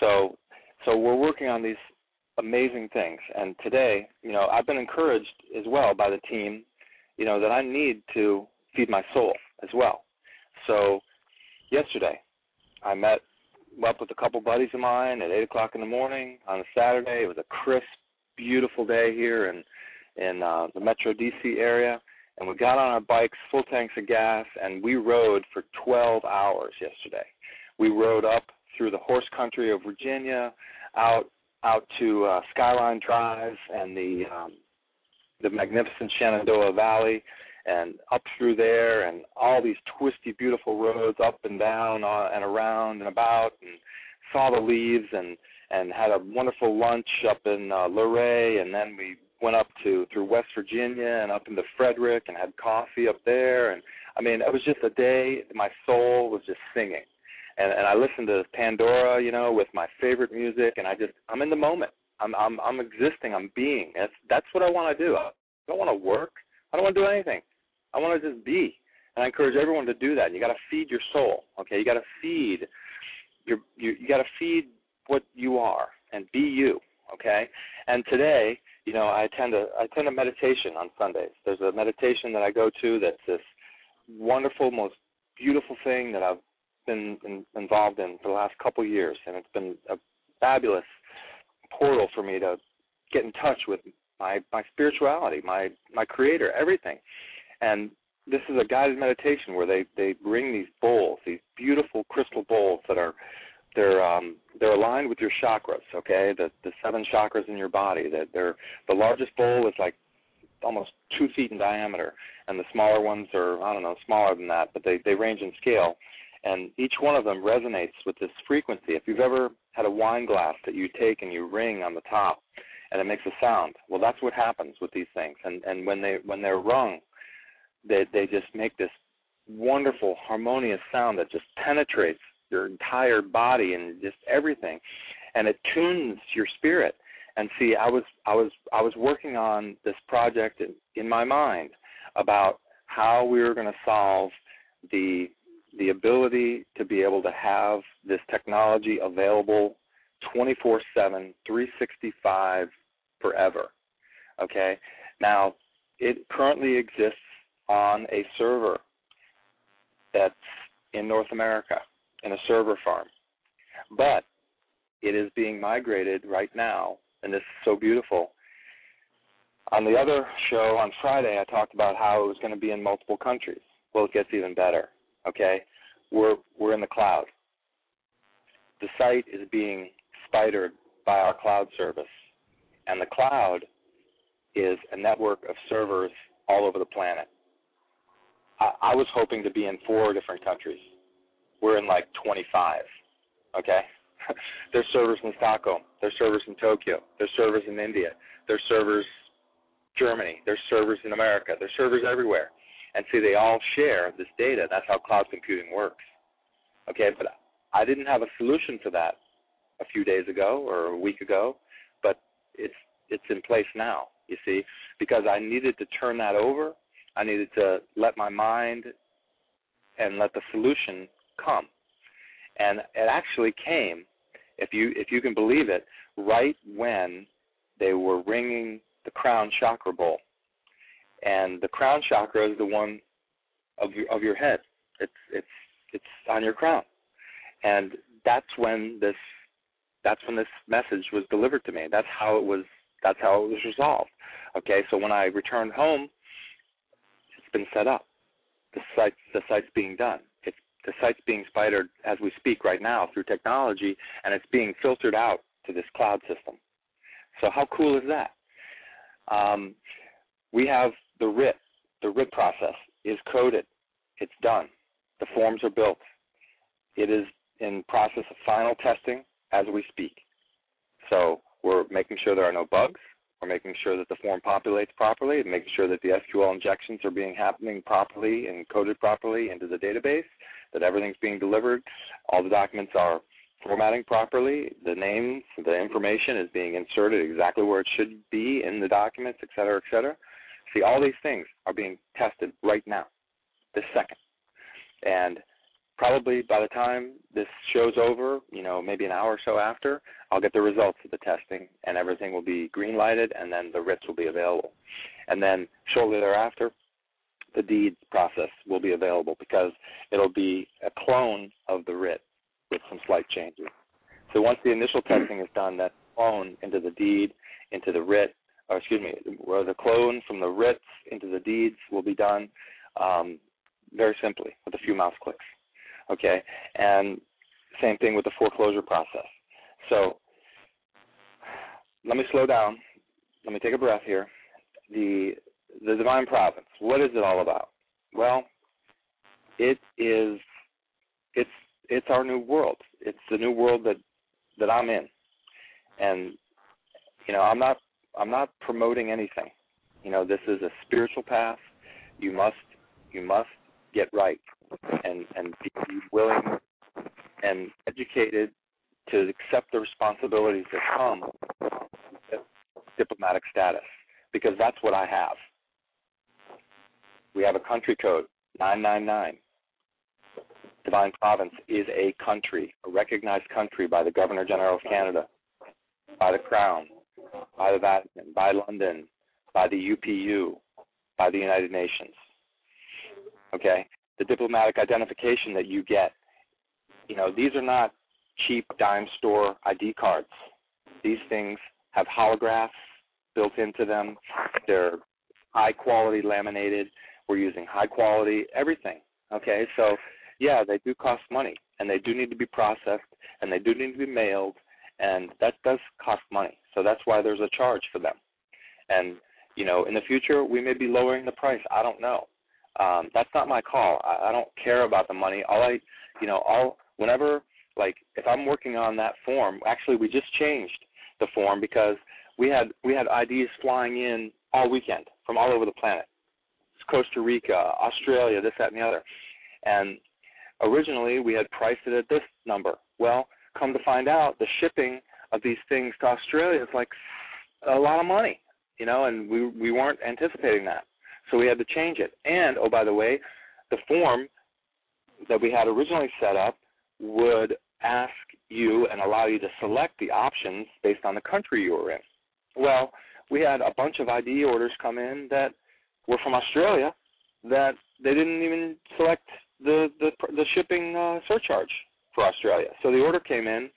So we're working on these amazing things. And today, I've been encouraged as well by the team, that I need to feed my soul as well. So yesterday, I met up with a couple buddies of mine at 8 o'clock in the morning on a Saturday. It was a crisp, beautiful day here in the Metro D.C. area. And we got on our bikes, full tanks of gas, and we rode for 12 hours yesterday. We rode up through the horse country of Virginia, out to Skyline Drive and the magnificent Shenandoah Valley, and up through there, and all these twisty, beautiful roads up and down and around and about, and saw the leaves, and had a wonderful lunch up in Luray, and then we went up through West Virginia and up into Frederick and had coffee up there. And it was just a day. My soul was just singing. And I listened to Pandora, with my favorite music, and I'm in the moment. I'm existing. I'm being. That's what I want to do. I don't want to work. I don't want to do anything. I want to just be. And I encourage everyone to do that. You got to feed your soul, okay? You got to feed you got to feed what you are and be you, okay? And today, you know, I attend a meditation on Sundays. There's a meditation that I go to that's this wonderful, most beautiful thing that I've been involved in for the last couple of years, and it's been a fabulous portal for me to get in touch with my spirituality, my creator, everything. And this is a guided meditation where they bring these bowls, these beautiful crystal bowls that are they're aligned with your chakras, okay? The 7 chakras in your body. That the largest bowl is like almost 2 feet in diameter, and the smaller ones are, I don't know, smaller than that, but they range in scale. And each one of them resonates with this frequency. If you've ever had a wine glass that you take and you ring on the top and it makes a sound, well, that's what happens with these things. And when they're rung, they just make this wonderful, harmonious sound that just penetrates your entire body and just everything, and it tunes your spirit. And see, I was working on this project in my mind about how we were going to solve the ability to be able to have this technology available 24/7, 365, forever. Okay? Now, it currently exists on a server that's in North America, in a server farm. But it is being migrated right now, and this is so beautiful. On the other show on Friday, I talked about how it was going to be in multiple countries. Well, it gets even better, okay? We're in the cloud. The site is being spidered by our cloud service, and the cloud is a network of servers all over the planet. I was hoping to be in 4 different countries. We're in like 25, okay? There's servers in Stockholm. There's servers in Tokyo. There's servers in India. There's servers in Germany. There's servers in America. There's servers everywhere. And see, they all share this data. That's how cloud computing works. Okay, but I didn't have a solution for that a few days ago or a week ago, but it's in place now, you see, because I needed to turn that over. I needed to let my mind and let the solution come. And it actually came, if you can believe it, right when they were ringing the crown chakra bowl. And the crown chakra is the one of your head. It's on your crown. And that's when this message was delivered to me. That's how it was resolved. Okay, so when I returned home, it's been set up. The site's being done. The site's being spidered as we speak right now through technology, and it's being filtered out to this cloud system. So how cool is that? We have the writ. The writ process is coded. It's done. The forms are built. It is in process of final testing as we speak. So we're making sure there are no bugs. We're making sure that the form populates properly, and making sure that the SQL injections are happening properly and coded properly into the database, that everything's being delivered. All the documents are formatting properly. The names, the information is being inserted exactly where it should be in the documents, et cetera, et cetera. See, all these things are being tested right now, this second. And probably by the time this show's over, maybe an hour or so after, I'll get the results of the testing, and everything will be green-lighted, and then the writs will be available. And then shortly thereafter, the deed process will be available, because it'll be a clone of the writ with some slight changes. So once the initial testing is done, that clone into the deed, into the writ, or the clone from the writs into the deeds will be done very simply with a few mouse clicks. Okay, and same thing with the foreclosure process. So let me slow down. Let me take a breath here. The divine providence. What is it all about? Well, it's our new world. It's the new world that I'm in, and I'm not promoting anything. This is a spiritual path. You must get right and be willing and educated to accept the responsibilities that come with diplomatic status, because that's what I have. We have a country code, 999. Divine Province is a country, a recognized country by the Governor-General of Canada, by the Crown, by the Vatican, by London, by the UPU, by the United Nations. Okay? The diplomatic identification that you get, these are not cheap dime store ID cards. These things have holographs built into them. They're high-quality laminated. We're using high-quality everything. Okay? So, yeah, they do cost money, and they do need to be processed, and they do need to be mailed, and that does cost money. So that's why there's a charge for them. And, in the future, we may be lowering the price. I don't know. That's not my call. I don't care about the money. Whenever, if I'm working on that form, actually we just changed the form because we had IDs flying in all weekend from all over the planet. It's Costa Rica, Australia, this, that, and the other. And originally we had priced it at this number. Well, come to find out, the shipping of these things to Australia is like a lot of money, and we weren't anticipating that. So we had to change it. And, oh, by the way, the form that we had originally set up would ask you and allow you to select the options based on the country you were in. Well, we had a bunch of ID orders come in that were from Australia that they didn't even select the shipping surcharge for Australia. So the order came in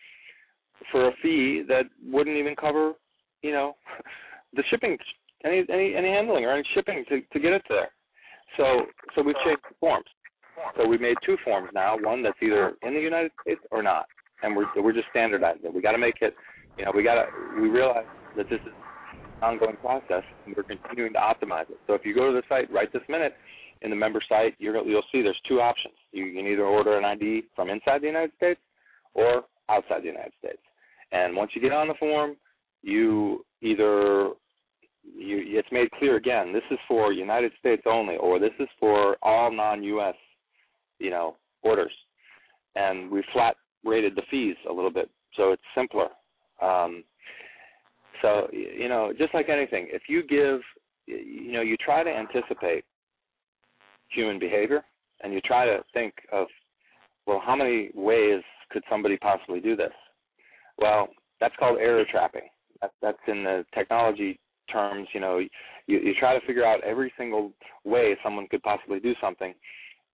for a fee that wouldn't even cover, the shipping, any handling or any shipping to get it there. So we've changed the forms. So we made two forms now, one that's either in the United States or not, and we're just standardizing it. We got to make it, we realize that this is an ongoing process, and we're continuing to optimize it. So if you go to the site right this minute, in the member site, you'll see there's two options. You can either order an ID from inside the United States or outside the United States. And once you get on the form, it's made clear again, this is for United States only, or this is for all non-U.S., orders. And we flat rated the fees a little bit, so it's simpler. Just like anything, if you give, you try to anticipate human behavior, and you try to think of, well, how many ways could somebody possibly do this? Well, that's called error trapping. That's in the technology terms, you try to figure out every single way someone could possibly do something,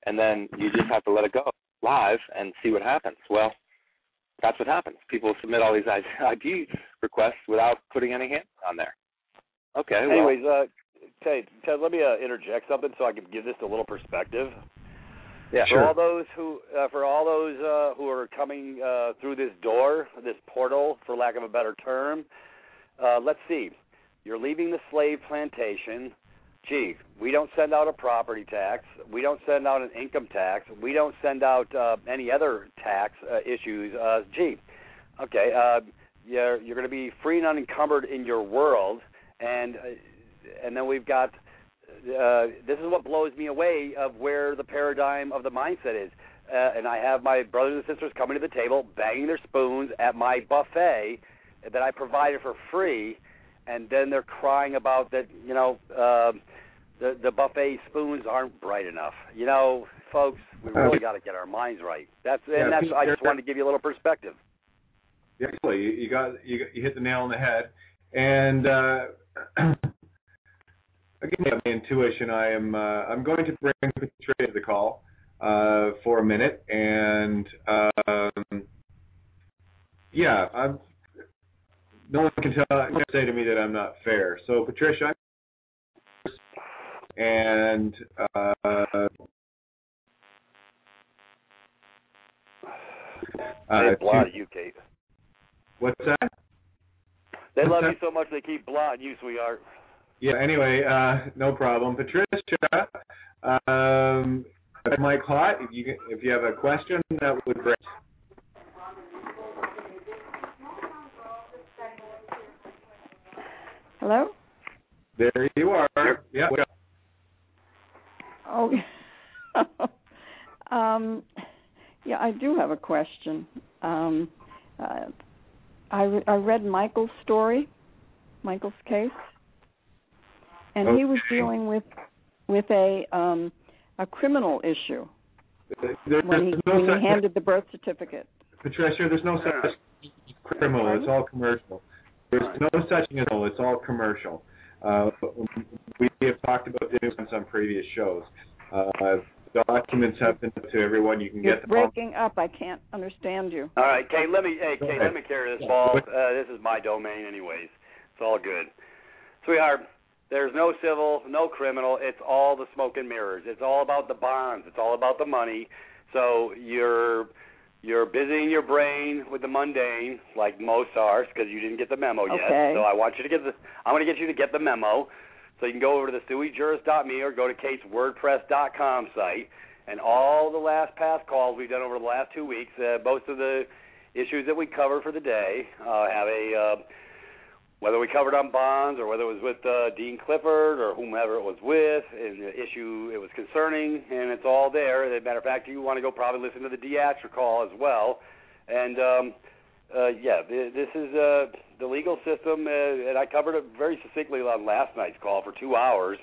and then you just have to let it go live and see what happens. Well, that's what happens. People submit all these ID requests without putting any hands on there. Okay. Anyways, Ted, let me interject something so I can give this a little perspective. Yeah, for all those who are coming through this door, this portal, for lack of a better term, let's see. You're leaving the slave plantation. Gee, we don't send out a property tax. We don't send out an income tax. We don't send out any other tax issues. You're going to be free and unencumbered in your world, and then we've got. This is what blows me away of where the paradigm of the mindset is. And I have my brothers and sisters coming to the table, banging their spoons at my buffet that I provided for free, and then they're crying about that, the buffet spoons aren't bright enough. Folks, we really got to get our minds right. I just wanted to give you a little perspective. Yeah, you hit the nail on the head. And again, my intuition, I'm going to bring Patricia to the call for a minute, and no one can say to me that I'm not fair. So, Patricia, and they blot you, Kate. What's that? They love you so much they keep blotting you, sweetheart. Yeah. Anyway, no problem, Patricia. Mike Hot, if you have a question, that would be great. Hello? There you are. Yeah. Oh, I do have a question. I read Michael's story, Michael's case, and he was dealing with with a criminal issue when he handed the birth certificate. Patricia, there's no such criminal. It's all commercial. There's no such thing as criminal. It's all commercial. We have talked about this on previous shows. Documents have been to everyone. You can You're get them. breaking up. I can't understand you. All right, Kate. Let me carry this ball. This is my domain, anyways. It's all good, sweetheart. There's no civil, no criminal. It's all the smoke and mirrors. It's all about the bonds. It's all about the money. So you're busying your brain with the mundane, like most are, because you didn't get the memo yet. So I want you to I'm going to get you to get the memo. So you can go over to the suijuris.me or go to kateswordpress.com site. And all the past calls we've done over the last 2 weeks, most of the issues that we cover for the day have whether we covered on bonds or whether it was with Dean Clifford or whomever it was with, and the issue it was concerning, and it's all there. As a matter of fact, you want to go probably listen to the DeAstra call as well. And, this is the legal system, and I covered it very succinctly on last night's call for 2 hours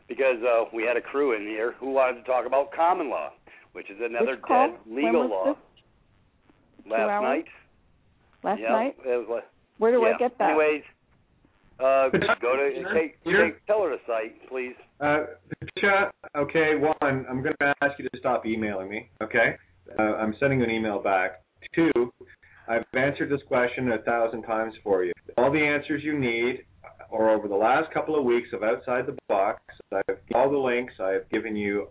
because we had a crew in here who wanted to talk about common law, which is another dead legal law. Last night. Last night? It was, where do I get that? Anyways, go to tell her the site, please. Patricia, okay, one, I'm going to ask you to stop emailing me, okay? I'm sending an email back. Two, I've answered this question 1,000 times for you. All the answers you need are over the last couple of weeks of Outside the Box. I've all the links. I've given you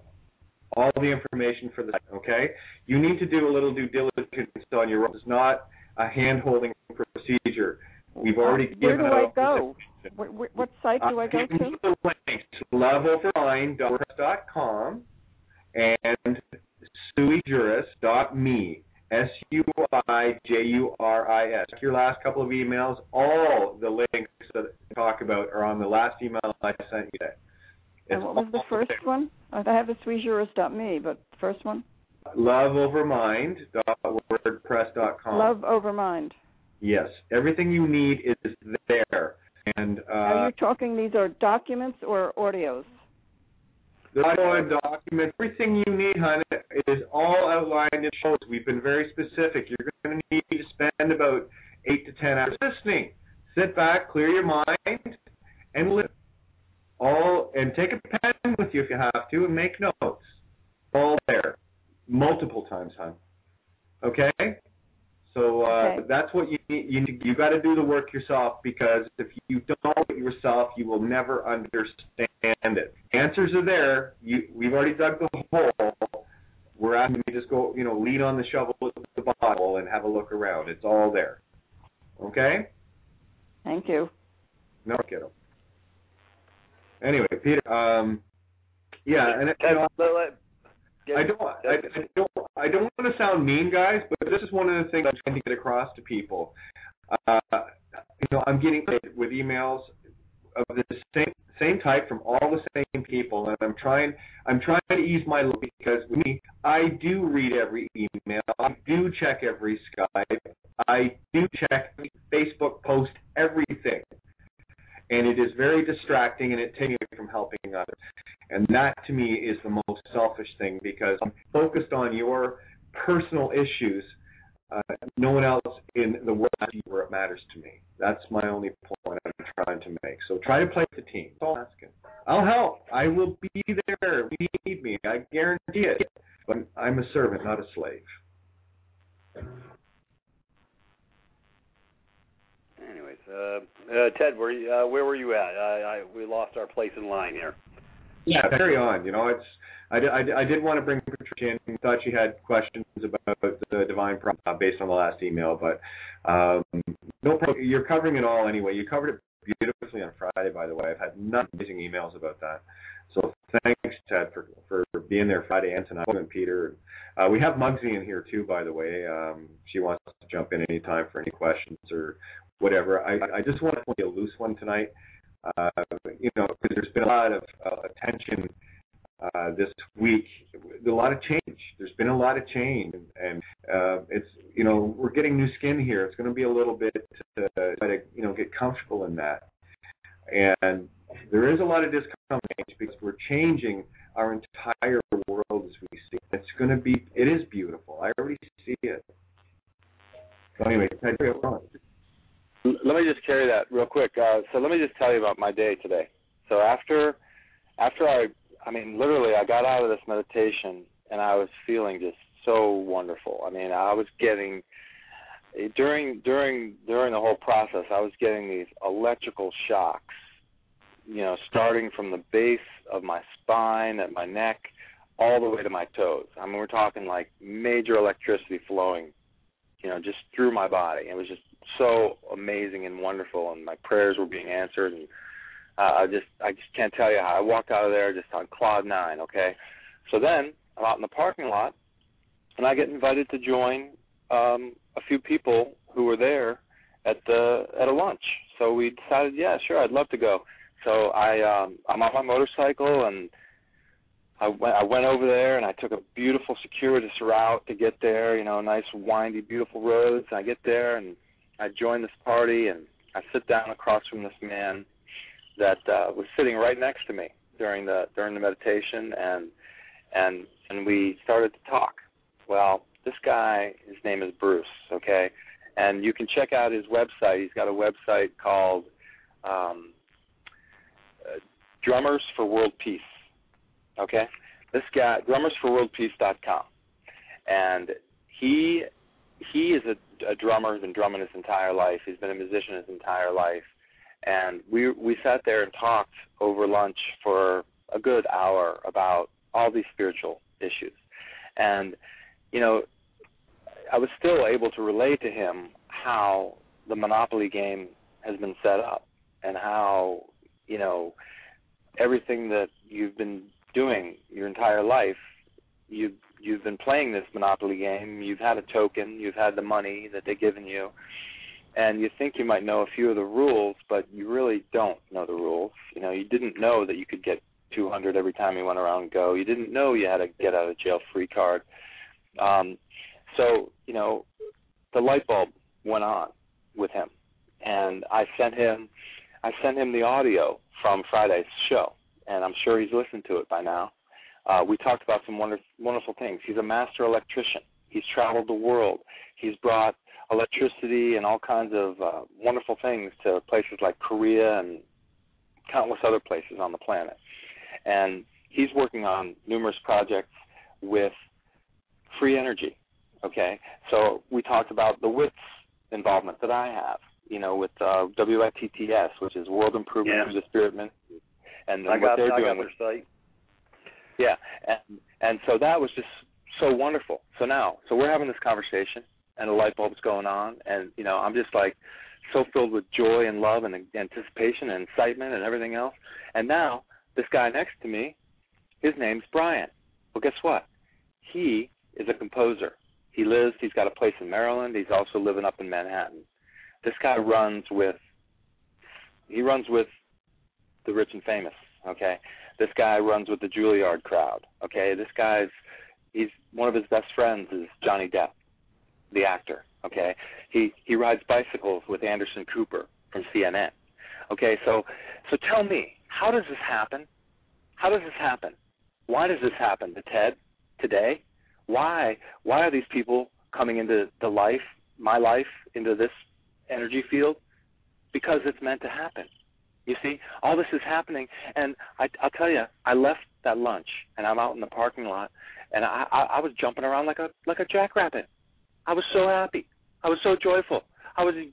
all the information for the site, okay? You need to do a little due diligence on your own. It's not a hand-holding procedure. We've already given Where do I go? What site do I go to? The links, loveovermind.wordpress.com and suijuris.me, SUIJURIS. Your last couple of emails, all the links that I talk about are on the last email I sent you today. And what was the first one? I have the suijuris.me, but the first one? Loveovermind.wordpress.com. Love Over Mind. Yes, everything you need is there. And are you talking these are documents or audios? The audio and documents, everything you need, honey, is all outlined in shows. We've been very specific. You're going to need to spend about 8 to 10 hours listening. Sit back, clear your mind, and listen. And take a pen with you if you have to, and make notes. All there, multiple times, hon. Okay? So that's what you need. You got to do the work yourself, because if you don't do it yourself, you will never understand it. Answers are there. We've already dug the hole. We're asking you to just go, lean on the shovel at the bottom and have a look around. It's all there. Okay? Thank you. No, kiddo. Anyway, Peter. And I don't want to sound mean, guys, but this is one of the things I'm trying to get across to people. I'm getting with emails of the same type from all the same people, and I'm trying to ease my load, because with me, I do read every email, I do check every Skype, I do check every Facebook post, everything. And it is very distracting, and it takes me away from helping others. And that, to me, is the most selfish thing, because I'm focused on your personal issues. No one else in the world where it matters to me. That's my only point I'm trying to make. So try to play the team. That's all I'm asking. I'll help. I will be there if you need me. I guarantee it. But I'm a servant, not a slave. Anyways, Ted, where were you at? We lost our place in line here. Yeah, carry on. I did want to bring Patricia in. Thought she had questions about the divine problem based on the last email, but no problem. You're covering it all anyway. You covered it beautifully on Friday, by the way. I've had amazing emails about that. So thanks, Ted, for being there Friday and tonight. And Peter. We have Muggsy in here too, by the way. She wants to jump in anytime for any questions or whatever. I just want to be a loose one tonight. Because there's been a lot of attention this week, a lot of change. There's been a lot of change, and it's we're getting new skin here. It's going to be a little bit to try to get comfortable in that. And There is a lot of discomfort because we're changing our entire world as we see it. It is beautiful. I already see it. So anyway, Ted, carry on. Let me just carry that real quick. So let me just tell you about my day today. So after I mean, literally, I got out of this meditation and I was feeling just so wonderful. I mean, I was getting during the whole process, I was getting these electrical shocks, starting from the base of my spine at my neck all the way to my toes. I mean, we're talking like major electricity flowing, just through my body. It was just so amazing and wonderful, and my prayers were being answered, and I just can't tell you how I walked out of there just on cloud nine, okay? So then I'm out in the parking lot, and I get invited to join a few people who were there at a lunch. So we decided, yeah, sure, I'd love to go. So I'm on my motorcycle, and I went over there, and I took a beautiful circuitous route to get there, nice, windy, beautiful roads. And I get there, and I join this party, and I sit down across from this man that was sitting right next to me during the meditation, and we started to talk. Well, this guy, his name is Bruce, okay? And you can check out his website. He's got a website called Drummers for World Peace, okay? This guy, drummersforworldpeace.com. And he is a drummer. He's been drumming his entire life. He's been a musician his entire life. And we sat there and talked over lunch for a good hour about all these spiritual issues. And, I was still able to relate to him how the Monopoly game has been set up and how, everything that you've been doing your entire life, you've been playing this Monopoly game. You've had a token. You've had the money that they've given you. And you think you might know a few of the rules, but you really don't know the rules. You didn't know that you could get 200 every time you went around Go. You didn't know you had a get-out-of-jail-free card. So, the light bulb went on with him. And I sent him the audio from Friday's show, and I'm sure he's listened to it by now. We talked about some wonderful things. He's a master electrician. He's traveled the world. He's brought electricity and all kinds of wonderful things to places like Korea and countless other places on the planet. And he's working on numerous projects with free energy, okay? So we talked about the WITS involvement that I have, with WITTS, which is World Improvement Through the Spirit Ministry, and what they're doing. I got their site. Yeah, and so that was just so wonderful. So we're having this conversation, and the light bulb's going on, and, I'm just like so filled with joy and love and anticipation and excitement and everything else. And now this guy next to me, his name's Brian. Well, guess what? He is a composer. He's got a place in Maryland. He's also living up in Manhattan. This guy runs with the rich and famous, okay? This guy runs with the Juilliard crowd, okay? He's one of his best friends is Johnny Depp, the actor, okay? He rides bicycles with Anderson Cooper from CNN, okay? So tell me, how does this happen? How does this happen? Why does this happen to Ted today? Why are these people coming into my life, into this energy field? Because it's meant to happen. You see, all this is happening, and I'll tell you, I left that lunch, and I'm out in the parking lot, and I was jumping around like a jackrabbit. I was so happy. I was so joyful. Hopefully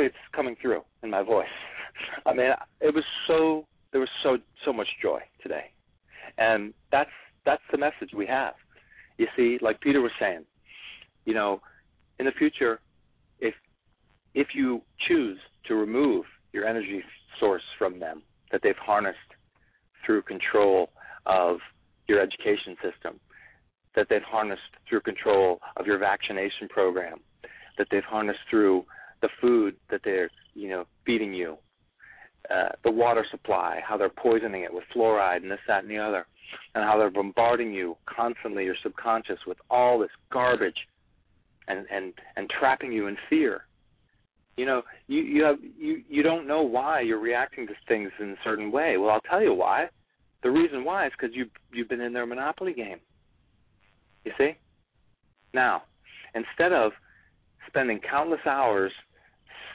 it's coming through in my voice. There was so much joy today. And that's the message we have. You see, like Peter was saying, in the future, if you choose to remove your energy source from them that they've harnessed through control of your education system, that they've harnessed through control of your vaccination program, that they've harnessed through the food that they're, feeding you, the water supply, how they're poisoning it with fluoride and this, that, and the other, and how they're bombarding you constantly, your subconscious, with all this garbage and trapping you in fear. You don't know why you're reacting to things in a certain way. Well, I'll tell you why. The reason why is because you've been in their monopoly game. You see? Now, instead of spending countless hours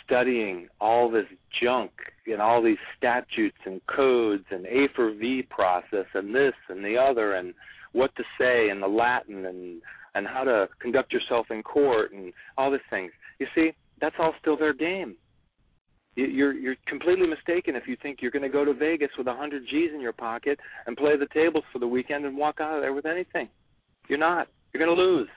studying all this junk and all these statutes and codes and A for V process and this and the other and what to say and the Latin and how to conduct yourself in court and all these things, you see, that's all still their game. You're completely mistaken if you think you're going to go to Vegas with 100 G's in your pocket and play the tables for the weekend and walk out of there with anything. You're not. You're going to lose.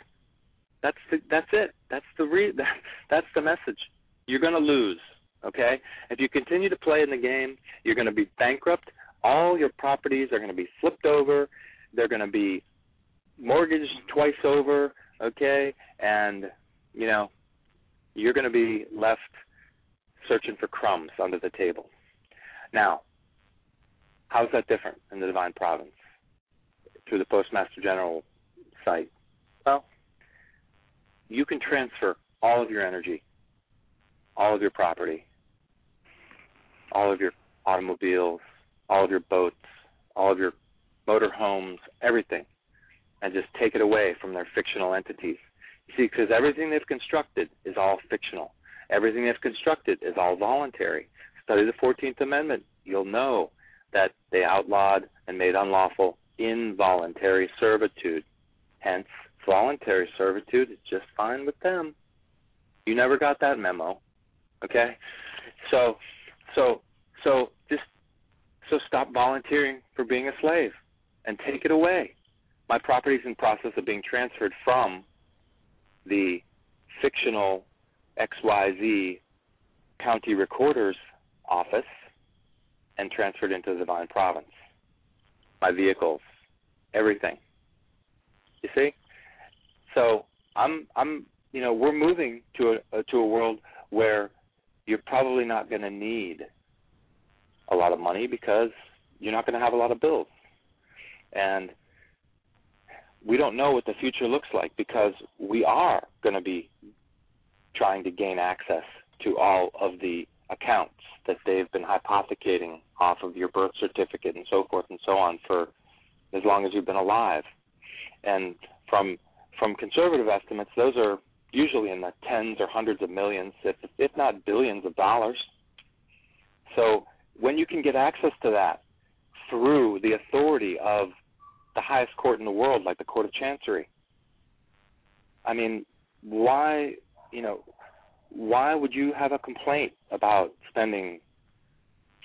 That's it. That's the message. You're going to lose, okay? If you continue to play in the game, you're going to be bankrupt. All your properties are going to be flipped over. They're going to be mortgaged twice over, okay? And, you're going to be left searching for crumbs under the table. Now, how is that different in the Divine Province through the Postmaster General site? Well, you can transfer all of your energy, all of your property, all of your automobiles, all of your boats, all of your motor homes, everything, and just take it away from their fictional entities. You see, because everything they've constructed is all fictional. Everything they've constructed is all voluntary. Study the 14th Amendment. You'll know that they outlawed and made unlawful involuntary servitude. Hence, voluntary servitude is just fine with them. You never got that memo, okay? So stop volunteering for being a slave and take it away. My property is in process of being transferred from the fictional XYZ county recorder's office and transferred into the Divine Province. My vehicles, everything. You see? So we're moving to a world where you're probably not going to need a lot of money because you're not going to have a lot of bills. And we don't know what the future looks like because we are going to be trying to gain access to all of the accounts that they've been hypothecating off of your birth certificate and so forth and so on for as long as you've been alive. And from conservative estimates, those are usually in the tens or hundreds of millions, if not billions of dollars. So when you can get access to that through the authority of the highest court in the world, like the Court of Chancery, I mean, why would you have a complaint about spending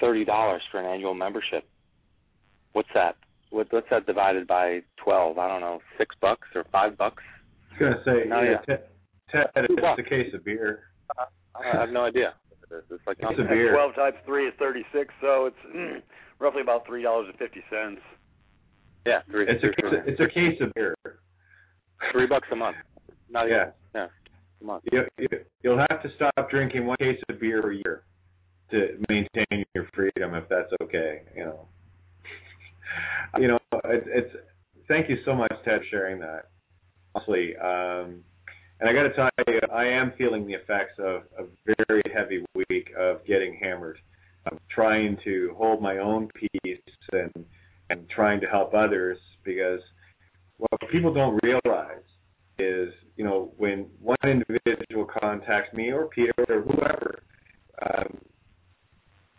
$30 for an annual membership? What's that? What's that divided by 12? I don't know, $6 or $5? I was going to say, Ted, it's a case of beer. I have no idea. It's like it's a beer. 12 times 3 is 36, so it's roughly about $3.50. Yeah, it's a case of beer. $3 a month. Not even. Yeah, a month. You'll have to stop drinking one case of beer a year to maintain your freedom, if that's okay. It's thank you so much, Ted, for sharing that. Honestly, and I got to tell you, I am feeling the effects of a very heavy week of getting hammered. I'm trying to hold my own peace and trying to help others, because what people don't realize is, when one individual contacts me or Peter or whoever,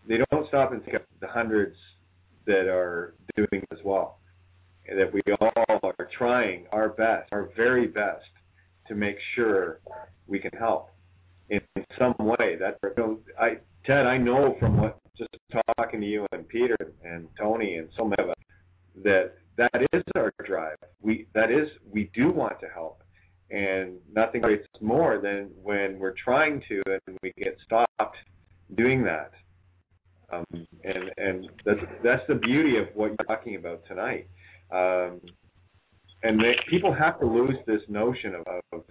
they don't stop and think of the hundreds that are doing as well, and that we all are trying our best, our very best, to make sure we can help in some way. Ted, I know from just talking to you and Peter and Tony and so many of us that is our drive. We do want to help, and nothing creates more than when we're trying to and we get stopped doing that. And that's the beauty of what you're talking about tonight. And people have to lose this notion of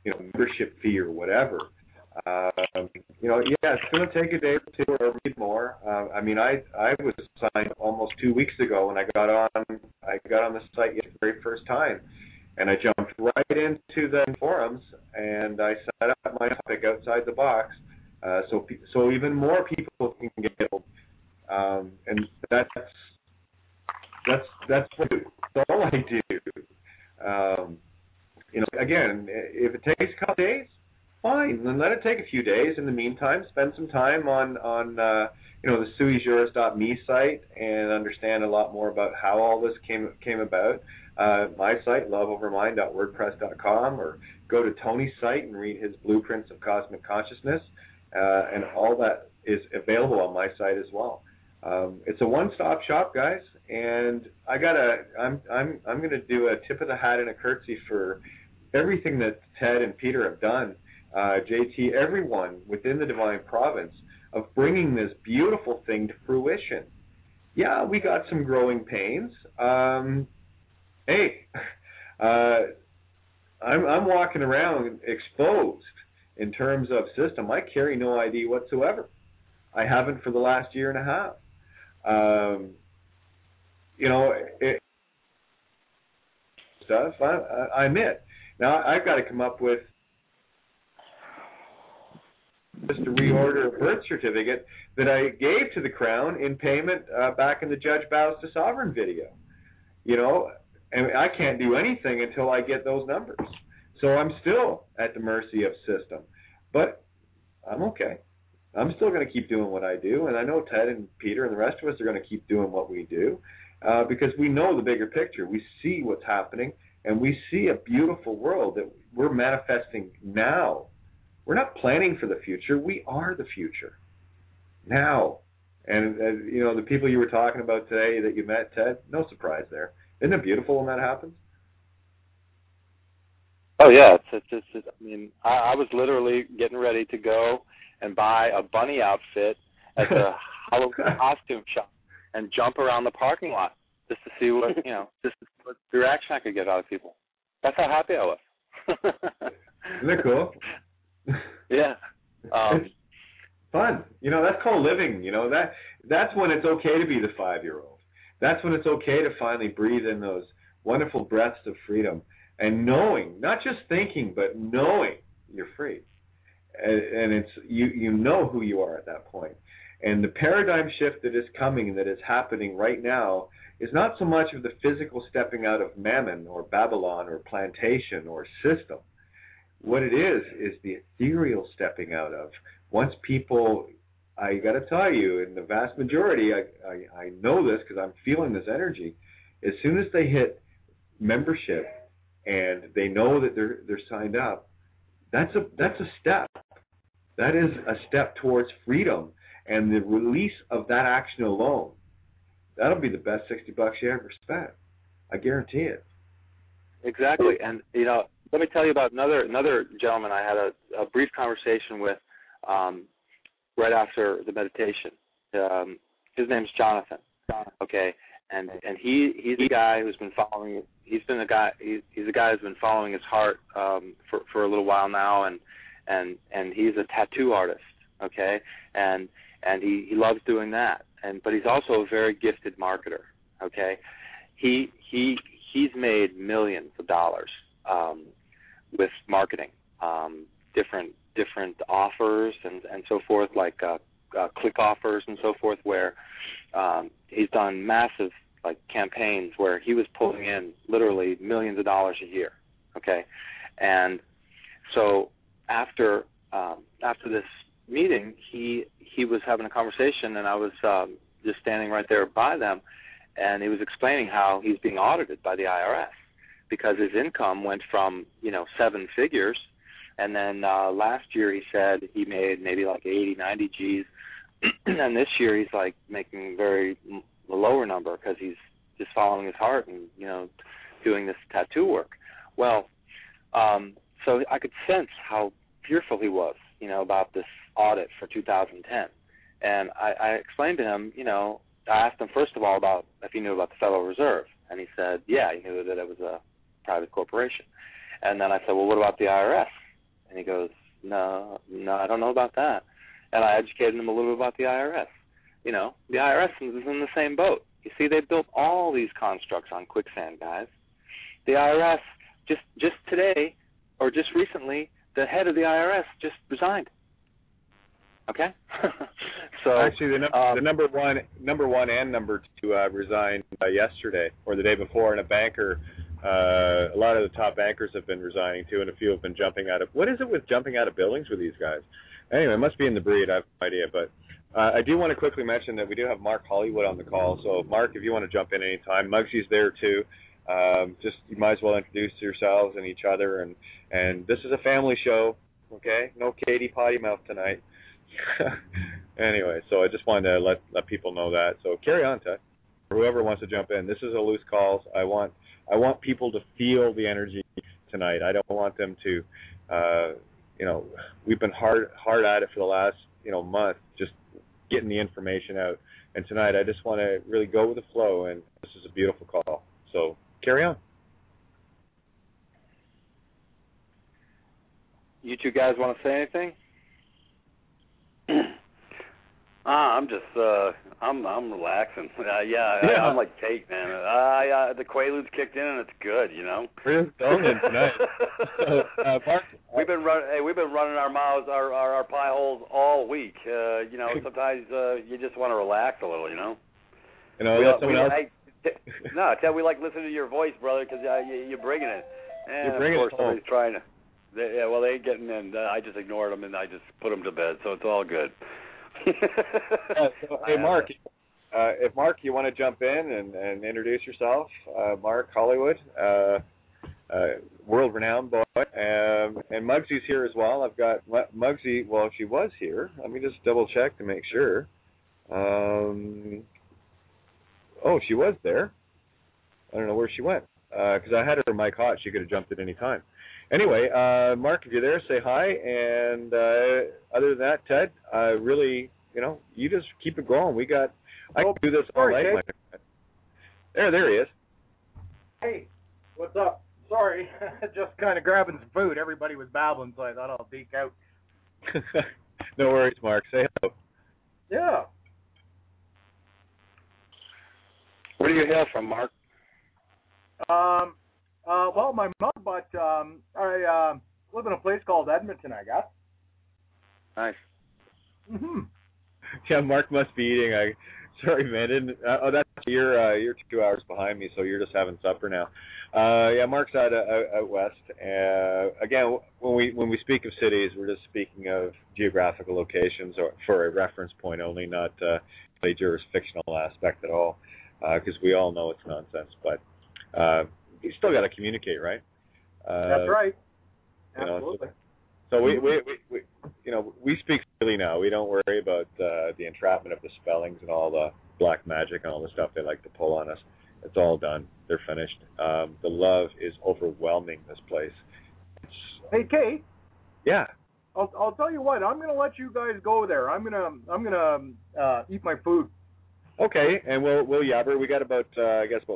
membership fee or whatever. It's going to take a day or two or maybe more. I was signed almost 2 weeks ago when I got on the site the very first time, and I jumped right into the forums and I set up my topic outside the box, So even more people can get involved. And that's all I do. Again, if it takes a couple days, fine. Then let it take a few days. In the meantime, spend some time on the suijuris.me site and understand a lot more about how all this came about. My site, loveovermind.wordpress.com, or go to Tony's site and read his Blueprints of Cosmic Consciousness, and all that is available on my site as well. It's a one-stop shop, guys, and I'm going to do a tip of the hat and a curtsy for everything that Ted and Peter have done, JT, everyone within the Divine Province, of bringing this beautiful thing to fruition. Yeah, we got some growing pains. Hey, I'm walking around exposed in terms of system. I carry no ID whatsoever. I haven't for the last year and a half. Stuff. I admit. Now I've got to come up with just to reorder a birth certificate that I gave to the Crown in payment back in the Judge Bows to Sovereign video. And I can't do anything until I get those numbers. So I'm still at the mercy of system. But I'm okay. I'm still going to keep doing what I do, and I know Ted and Peter and the rest of us are going to keep doing what we do because we know the bigger picture. We see what's happening, and we see a beautiful world that we're manifesting now. We're not planning for the future. We are the future now. And the people you were talking about today that you met, Ted, no surprise there. Isn't it beautiful when that happens? Oh, yeah. I was literally getting ready to go and buy a bunny outfit at the Halloween costume shop and jump around the parking lot just to see what, just what reaction I could get out of people. That's how happy I was. Isn't it cool? Yeah. It's fun. That's called living. That's when it's okay to be the 5-year-old. That's when it's okay to finally breathe in those wonderful breaths of freedom and knowing, not just thinking, but knowing you're free. And it's you know who you are at that point. And the paradigm shift that is coming, that is happening right now, is not so much of the physical stepping out of Mammon or Babylon or plantation or system. What it is the ethereal stepping out of. Once people, I got to tell you, in the vast majority, I know this because I'm feeling this energy. As soon as they hit membership and they know that they're signed up, that's a step. That is a step towards freedom and the release of that action alone. That'll be the best $60 you ever spent. I guarantee it. Exactly. And let me tell you about another gentleman I had a brief conversation with right after the meditation. His name's Jonathan. Okay, and he's a guy who's been following. He's a guy who's been following his heart for a little while now, and he's a tattoo artist. Okay, and he loves doing that. But he's also a very gifted marketer. Okay, he's made millions of dollars with marketing, different offers and so forth, like click offers and so forth, where he's done massive campaigns where he was pulling in literally millions of dollars a year. Okay, and so after this meeting, he was having a conversation, and I was just standing right there by them, and he was explaining how he's being audited by the IRS because his income went from 7 figures, and then last year he said he made maybe 80, 90 G's, and this year he's making very lower number because he's just following his heart and doing this tattoo work. Well, so I could sense how fearful he was, about this audit for 2010. And I explained to him, I asked him first of all about if he knew about the Federal Reserve, and he said, yeah, he knew that it was a private corporation. And then I said, well, what about the IRS? And he goes, no, I don't know about that. And I educated him a little bit about the IRS. The IRS is in the same boat. You see, they built all these constructs on quicksand, guys. The IRS, just today, or just recently, the head of the IRS just resigned. Okay. So actually, the number one and number two resigned yesterday or the day before, and a banker. A lot of the top bankers have been resigning too, and a few have been jumping out of. What is it with jumping out of buildings with these guys? Anyway, it must be in the breed. I have no idea, but I do want to quickly mention that we do have Mark Hollywood on the call. So, Mark, if you want to jump in anytime, Muggsy's there too. Just you might as well introduce yourselves and each other, and this is a family show. Okay, no Katie potty mouth tonight. Anyway, so I just wanted to let people know that. So carry on, Ted. Whoever wants to jump in. This is a loose calls. I want people to feel the energy tonight. I don't want them to, we've been hard at it for the last, month, just getting the information out. And tonight I just want to really go with the flow, and this is a beautiful call. So carry on. You two guys want to say anything? I'm just, I'm relaxing. I'm like Kate, man. The Quaaludes kicked in and it's good, We're just going tonight. Mark, we've been running our mouths, our pie holes all week. Sometimes you just want to relax a little, No, Ted, we like listening to your voice, brother, because you're bringing it. And of course, somebody's trying to. They ain't getting in. I just ignored them and I just put them to bed, so it's all good. Hey, Mark, if Mark, you want to jump in and introduce yourself, Mark Hollywood, world-renowned boy, and Muggsy's here as well. I've got Muggsy. Well, she was here. Let me just double-check to make sure. She was there. I don't know where she went because I had her mic hot. She could have jumped at any time. Anyway, Mark, if you're there, say hi. And other than that, Ted, really, you just keep it going. I can do this all night. There he is. Hey, what's up? Sorry, just kind of grabbing some food. Everybody was babbling, so I thought I'll peek out. No worries, Mark. Say hello. Yeah. Where do you hail from, Mark? Well, my mom, but I live in a place called Edmonton, I guess. Nice. Mhm. Yeah, Mark must be eating. Sorry, man. That's you're 2 hours behind me, so you're just having supper now. Yeah, Mark's out west. Again, when we speak of cities, we're just speaking of geographical locations, or for a reference point only, not a jurisdictional aspect at all, because we all know it's nonsense. But you still got to communicate, right? That's right. Absolutely. So we speak freely now. We don't worry about the entrapment of the spellings and all the black magic and all the stuff they like to pull on us. It's all done. They're finished. The love is overwhelming this place. Hey, Kate. Yeah. I'll tell you what. I'm gonna let you guys go there. I'm gonna eat my food. Okay, and we'll yabber. We got about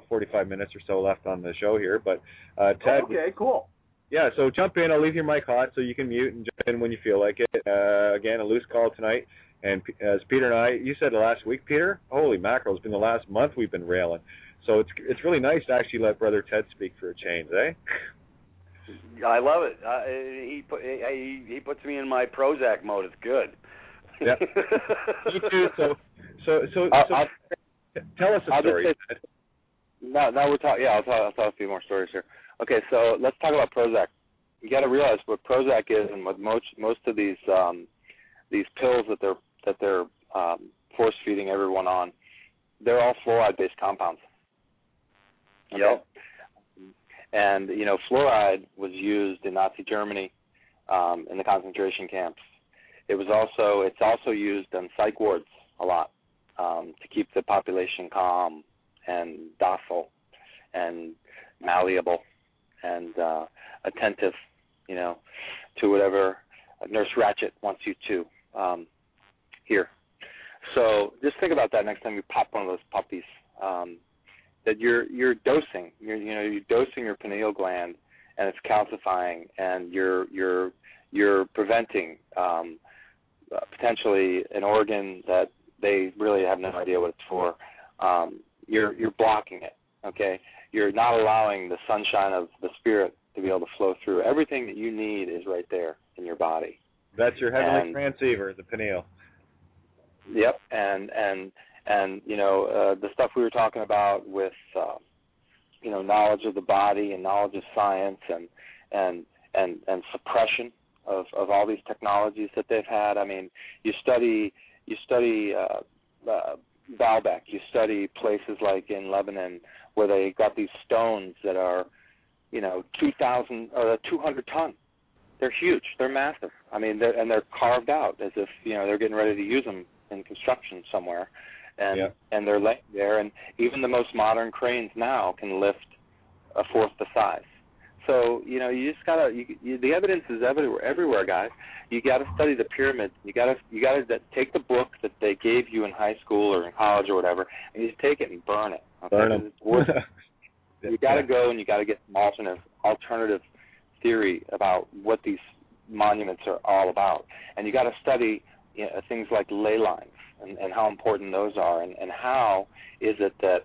45 minutes or so left on the show here, but Ted. Okay, cool. Yeah, so jump in. I'll leave your mic hot so you can mute and jump in when you feel like it. Again, a loose call tonight. And as Peter and I, you said last week, Peter, holy mackerel, it's been the last month we've been railing. So it's really nice to actually let Brother Ted speak for a change, eh? I love it. He puts me in my Prozac mode. It's good. Yeah. Me too. So tell us a story. Now we're talking. Yeah, I'll tell a few more stories here. Okay, so let's talk about Prozac. You got to realize what Prozac is, and what most of these pills that they're force feeding everyone on, they're all fluoride-based compounds. Okay? Yep. And fluoride was used in Nazi Germany in the concentration camps. It's also used in psych wards a lot to keep the population calm and docile and malleable and attentive, to whatever Nurse Ratched wants you to hear. So just think about that next time you pop one of those puppies. That you're dosing. You're dosing your pineal gland, and it's calcifying, and you're preventing potentially an organ that they really have no idea what it's for. You're blocking it. Okay, you're not allowing the sunshine of the spirit to be able to flow through. Everything that you need is right there in your body. That's your heavenly transceiver, the pineal. Yep, and the stuff we were talking about with knowledge of the body and knowledge of science and suppression of all these technologies that they've had. I mean, you study Baalbek, you study places like in Lebanon where they got these stones that are 2,000 or 200 ton. They're huge. They're massive. I mean, they're carved out as if they're getting ready to use them in construction somewhere, and they're laying there. And even the most modern cranes now can lift a fourth the size. So you just gotta. The evidence is everywhere, guys. You gotta study the pyramids. You gotta take the book that they gave you in high school or in college or whatever, and you just take it and burn it. Okay? Burn them. You gotta go and you gotta get some alternative theory about what these monuments are all about, and you got to study things like ley lines and how important those are, and how is it that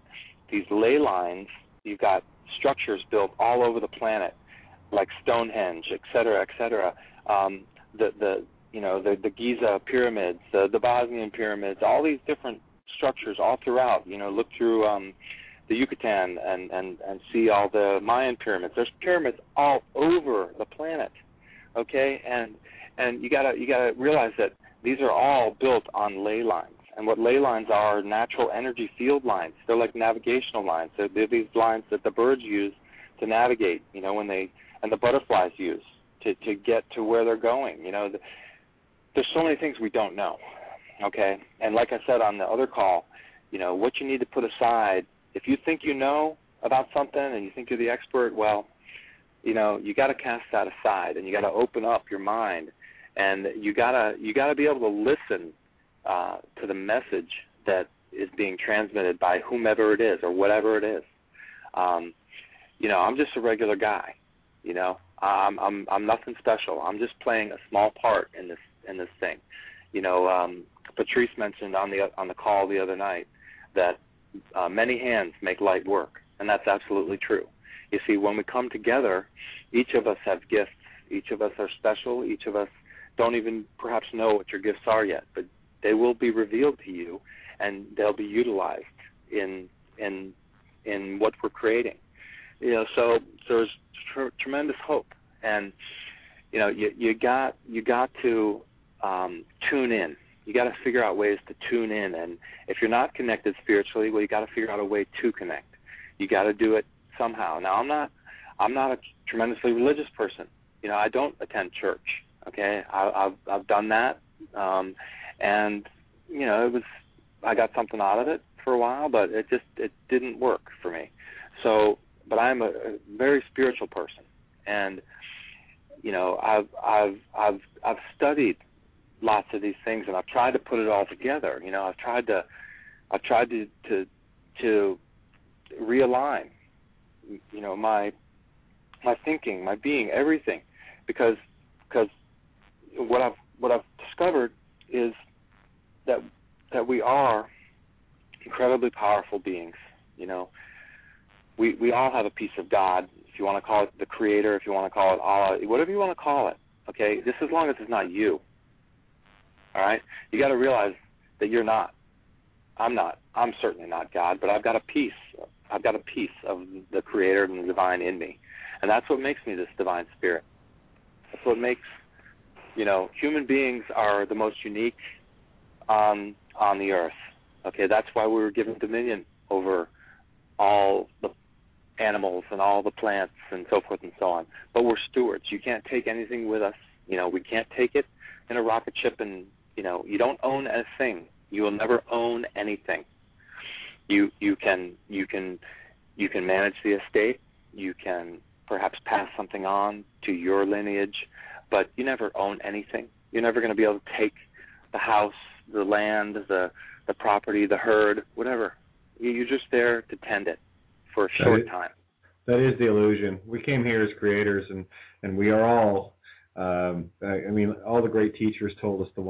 these ley lines, you've got structures built all over the planet, like Stonehenge, et cetera, the Giza pyramids, the Bosnian pyramids, all these different structures all throughout. Look through the Yucatan and see all the Mayan pyramids. There's pyramids all over the planet, okay? And you gotta realize that these are all built on ley lines. And what ley lines are natural energy field lines. They're like navigational lines. They're these lines that the birds use to navigate, and the butterflies use to get to where they're going. There's so many things we don't know, okay? And like I said on the other call, what you need to put aside, if you think you know about something and you think you're the expert, well, you got to cast that aside, and you got to open up your mind, and you got to be able to listen to the message that is being transmitted by whomever it is or whatever it is. I'm just a regular guy. I'm nothing special. I'm just playing a small part in this thing. Patrice mentioned on the call the other night that many hands make light work, and that's absolutely true. You see, when we come together, each of us have gifts. Each of us are special. Each of us don't even perhaps know what your gifts are yet, but they will be revealed to you, and they'll be utilized in what we're creating. So there's tremendous hope, and you got to tune in. You got to figure out ways to tune in, and if you're not connected spiritually, well, you got to figure out a way to connect. You got to do it somehow. Now, I'm not a tremendously religious person. I don't attend church. Okay, I've done that, and I got something out of it for a while, but it didn't work for me. So, but I'm a very spiritual person, and I've studied lots of these things, and I've tried to put it all together. I've tried to realign, my thinking, my being, everything, because what I've discovered is that we are incredibly powerful beings. We all have a piece of God, if you want to call it the Creator, if you want to call it Allah, whatever you want to call it. Okay, just as long as it's not you. All right, you got to realize that you're not. I'm not. I'm certainly not God, but I've got a piece. I've got a piece of the Creator and the divine in me, and that's what makes me this divine spirit. That's what makes human beings are the most unique on the earth. Okay, that's why we were given dominion over all the animals and all the plants and so forth and so on. But we're stewards. You can't take anything with us. We can't take it in a rocket ship, and you don't own a thing. You will never own anything. You can manage the estate. You can perhaps pass something on to your lineage, but you never own anything. You're never going to be able to take the house, the land, the property, the herd, whatever. You're just there to tend it for a short time. That is the illusion. We came here as creators, and we are all. All the great teachers told us a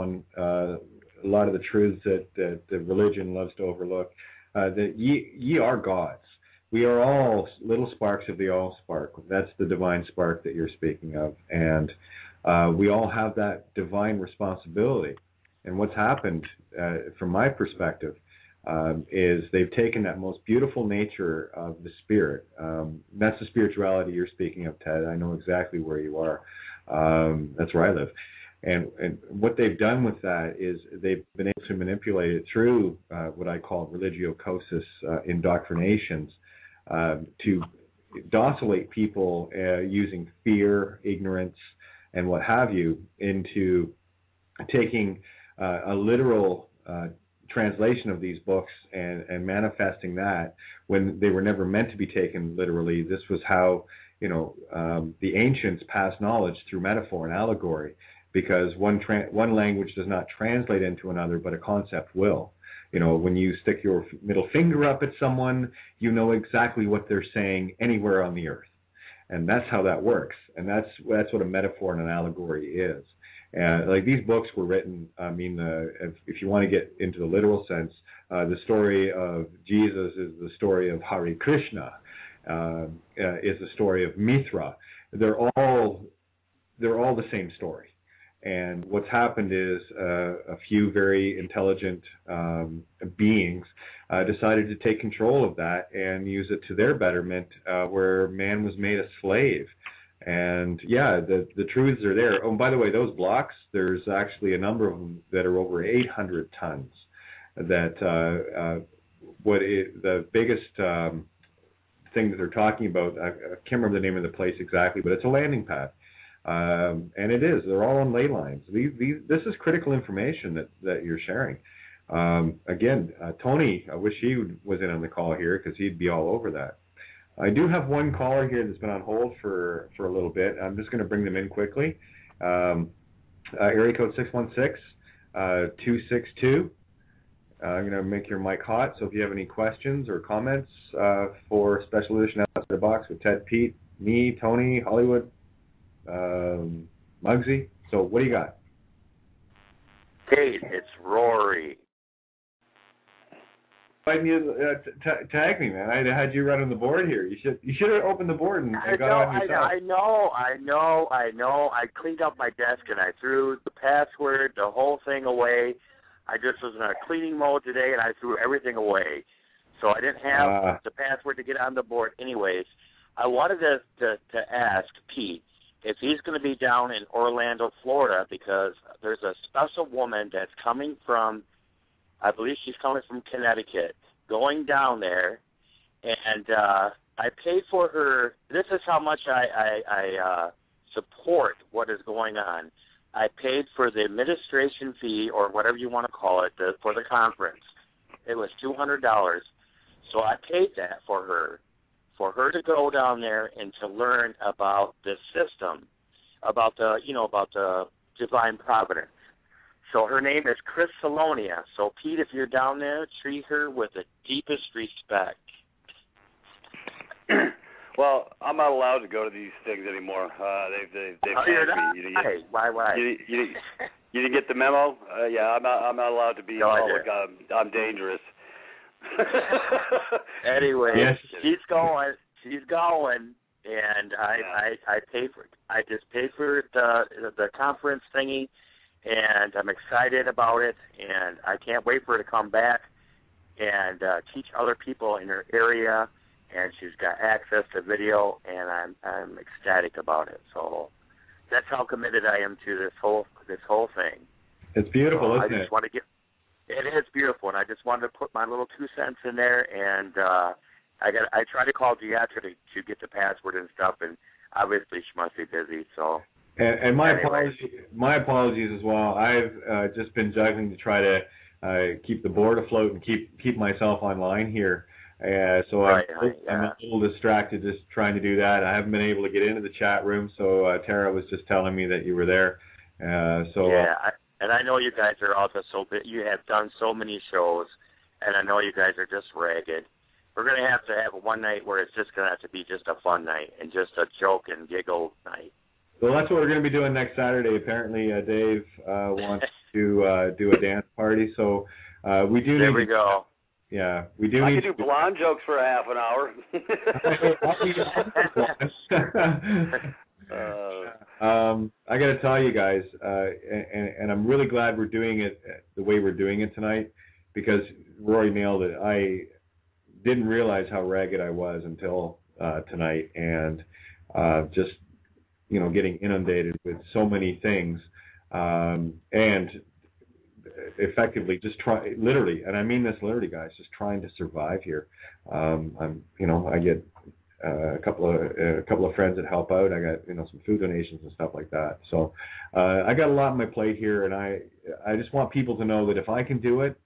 lot of the truths that the religion loves to overlook. That ye are gods. We are all little sparks of the all spark. That's the divine spark that you're speaking of, and we all have that divine responsibility. And what's happened, from my perspective, is they've taken that most beautiful nature of the spirit. That's the spirituality you're speaking of, Ted. I know exactly where you are. That's where I live. And what they've done with that is they've been able to manipulate it through what I call religiocosis indoctrinations to docilate people using fear, ignorance, and what have you into taking a literal translation of these books and manifesting that when they were never meant to be taken literally. This was how, the ancients passed knowledge through metaphor and allegory, because one language does not translate into another, but a concept will. When you stick your middle finger up at someone, you know exactly what they're saying anywhere on the earth. And that's how that works. And that's what a metaphor and an allegory is. Like these books were written, if you want to get into the literal sense, the story of Jesus is the story of Hare Krishna, is the story of Mithra. They're all the same story. And what's happened is a few very intelligent beings decided to take control of that and use it to their betterment, where man was made a slave. And yeah, the truths are there. Oh, and by the way, those blocks, there's actually a number of them that are over 800 tons. That the biggest thing that they're talking about, I can't remember the name of the place exactly, but it's a landing pad. And it is. They're all on ley lines. This is critical information that you're sharing. Again, Tony, I wish he was in on the call here because he'd be all over that. I do have one caller here that's been on hold for a little bit. I'm just going to bring them in quickly. Area code 616-262. I'm going to make your mic hot, so if you have any questions or comments for Special Edition Outside the Box with Ted, Pete, me, Tony, Hollywood, Muggsy. So what do you got? Kate, it's Rory. Tag me, man. I had you running the board here. You should have opened the board and got on yourself. I know. I cleaned up my desk and I threw the password, the whole thing away. I just was in a cleaning mode today and I threw everything away. So I didn't have the password to get on the board anyways. I wanted to ask Pete if he's going to be down in Orlando, Florida, because there's a special woman that's coming from, I believe she's coming from Connecticut, going down there, and I paid for her. This is how much I support what is going on. I paid for the administration fee, or whatever you want to call it, for the conference. It was $200. So I paid that for her to go down there and to learn about the system, about the divine providence. So her name is Chris Salonia. So, Pete, if you're down there, treat her with the deepest respect. Well, I'm not allowed to go to these things anymore. They've banned me. Why? You didn't get the memo? Yeah, I'm not allowed to be in public. I'm dangerous. Anyway, yes. She's going, and I just paid for the conference thingy. And I'm excited about it, and I can't wait for her to come back and teach other people in her area. And she's got access to video, and I'm ecstatic about it. So that's how committed I am to this whole thing. It's beautiful, so isn't it? It is beautiful, and I just wanted to put my little 2 cents in there. And I tried to call Deatra to get the password and stuff, and obviously she must be busy. So. And my apologies as well. I've just been juggling to try to keep the board afloat and keep myself online here. So I'm a little distracted just trying to do that. I haven't been able to get into the chat room, so Tara was just telling me that you were there. And I know you guys are also you have done so many shows, and I know you guys are just ragged. We're going to have one night where it's just going to have to be just a fun night and just a joke and giggle night. Well, that's what we're going to be doing next Saturday. Apparently, Dave wants to do a dance party, so we do. There we go. Yeah, we do. I can do blonde jokes for a half an hour. I got to tell you guys, and I'm really glad we're doing it the way we're doing it tonight, because Roy nailed it. I didn't realize how ragged I was until tonight, and just getting inundated with so many things, and effectively just literally, and I mean this literally, guys, just trying to survive here. I get a couple of friends that help out. I got some food donations and stuff like that. So I got a lot on my plate here, and I just want people to know that if I can do it,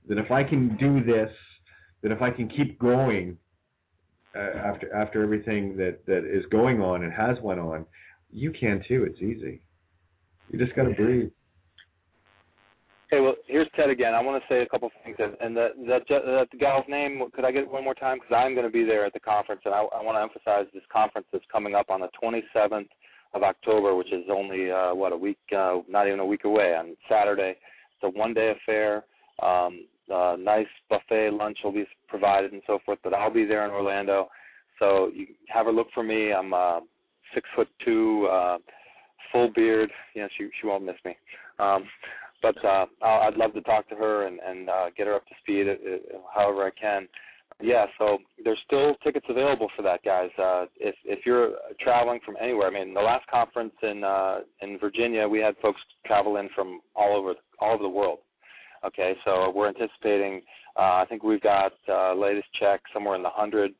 that if I can do this, that if I can keep going after everything that is going on and has went on, you can too. It's easy. You just got to breathe. Okay, well, here's Ted again. I want to say a couple things. And that gal's name, could I get it one more time? Because I'm going to be there at the conference, and I want to emphasize this conference that's coming up on the 27th of October, which is only, a week, not even a week away, on Saturday. It's a one-day affair. Nice buffet lunch will be provided and so forth, but I'll be there in Orlando. So you have a look for me. I'm 6'2", full beard. Yeah, she won't miss me. But I'd love to talk to her and get her up to speed however I can. Yeah, so there's still tickets available for that, guys. If you're traveling from anywhere, I mean, the last conference in Virginia, we had folks travel in from all over the world. Okay, so we're anticipating, I think we've got latest check somewhere in the 100,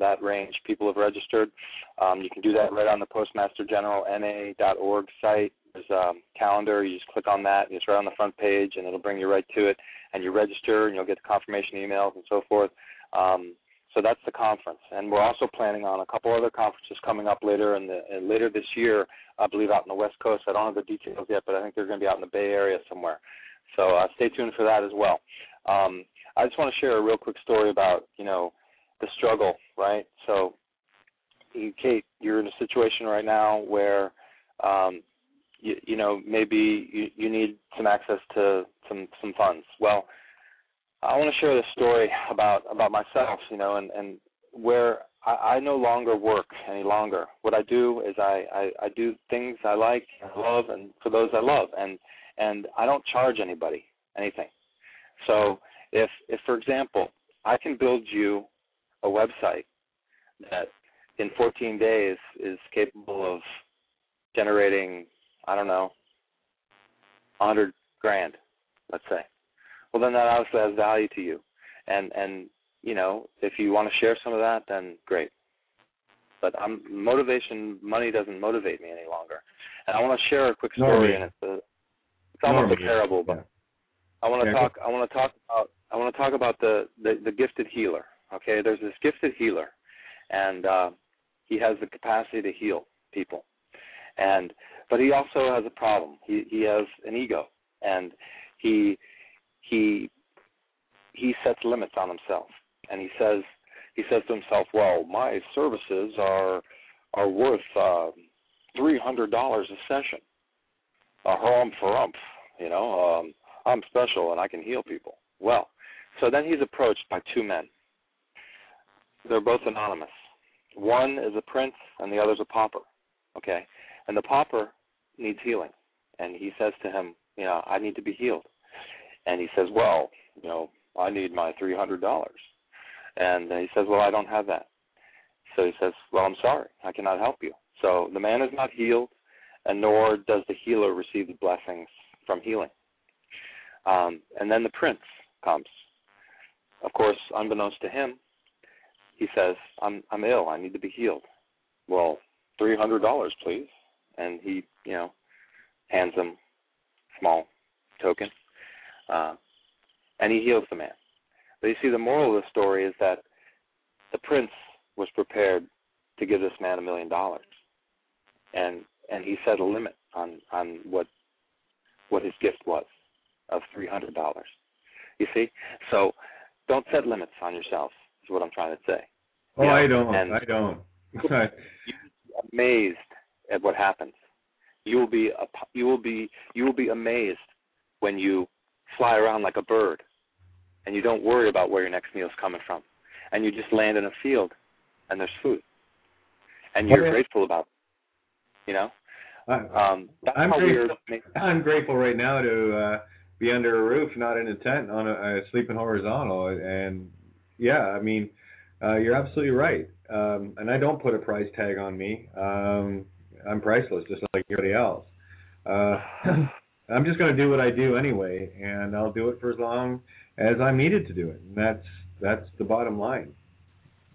that range people have registered. You can do that right on the postmastergeneralna.org site. There's a calendar. You just click on that. It's right on the front page, and it'll bring you right to it. And you register, and you'll get the confirmation emails and so forth. So that's the conference. And we're also planning on a couple other conferences coming up later later this year, I believe out in the West Coast. I don't have the details yet, but I think they're going to be out in the Bay Area somewhere. So stay tuned for that as well. I just want to share a real quick story about, the struggle, right? So, Kate, you're in a situation right now where, maybe you need some access to some funds. Well, I want to share this story about myself, and where I no longer work any longer. What I do is I do things I like, I love, and for those I love, and I don't charge anybody anything. So if for example, I can build you a website that in 14 days is capable of generating, I don't know, $100,000, let's say. Well, then that obviously has value to you. And if you want to share some of that, then great. But money doesn't motivate me any longer. And I want to share a quick story, and it's almost a parable, but I want to talk about the gifted healer. Okay, there's this gifted healer, and he has the capacity to heal people, but he also has a problem. He has an ego, and he sets limits on himself, and he says to himself, well, my services are worth $300 a session. Harumph for umph, I'm special and I can heal people. Well, so then he's approached by two men. They're both anonymous. One is a prince and the other's a pauper, okay? And the pauper needs healing. And he says to him, I need to be healed. And he says, well, I need my $300. And he says, well, I don't have that. So he says, well, I'm sorry, I cannot help you. So the man is not healed, and nor does the healer receive the blessings from healing. And then the prince comes. Of course, unbeknownst to him, he says, I'm ill, I need to be healed. Well, $300, please. And he, hands him a small token. And he heals the man. But you see, the moral of the story is that the prince was prepared to give this man $1 million. And he set a limit on what his gift was of $300. You see? So don't set limits on yourself, is what I'm trying to say. Oh, I don't. You'll be amazed at what happens. You will be amazed when you fly around like a bird and you don't worry about where your next meal is coming from. And you just land in a field and there's food. And you're grateful about it, That's I'm how grateful. we're. I'm grateful right now to be under a roof, not in a tent, on sleeping horizontal. And yeah, I mean, you're absolutely right. And I don't put a price tag on me. I'm priceless, just like everybody else. I'm just going to do what I do anyway, and I'll do it for as long as I'm needed to do it. And that's the bottom line,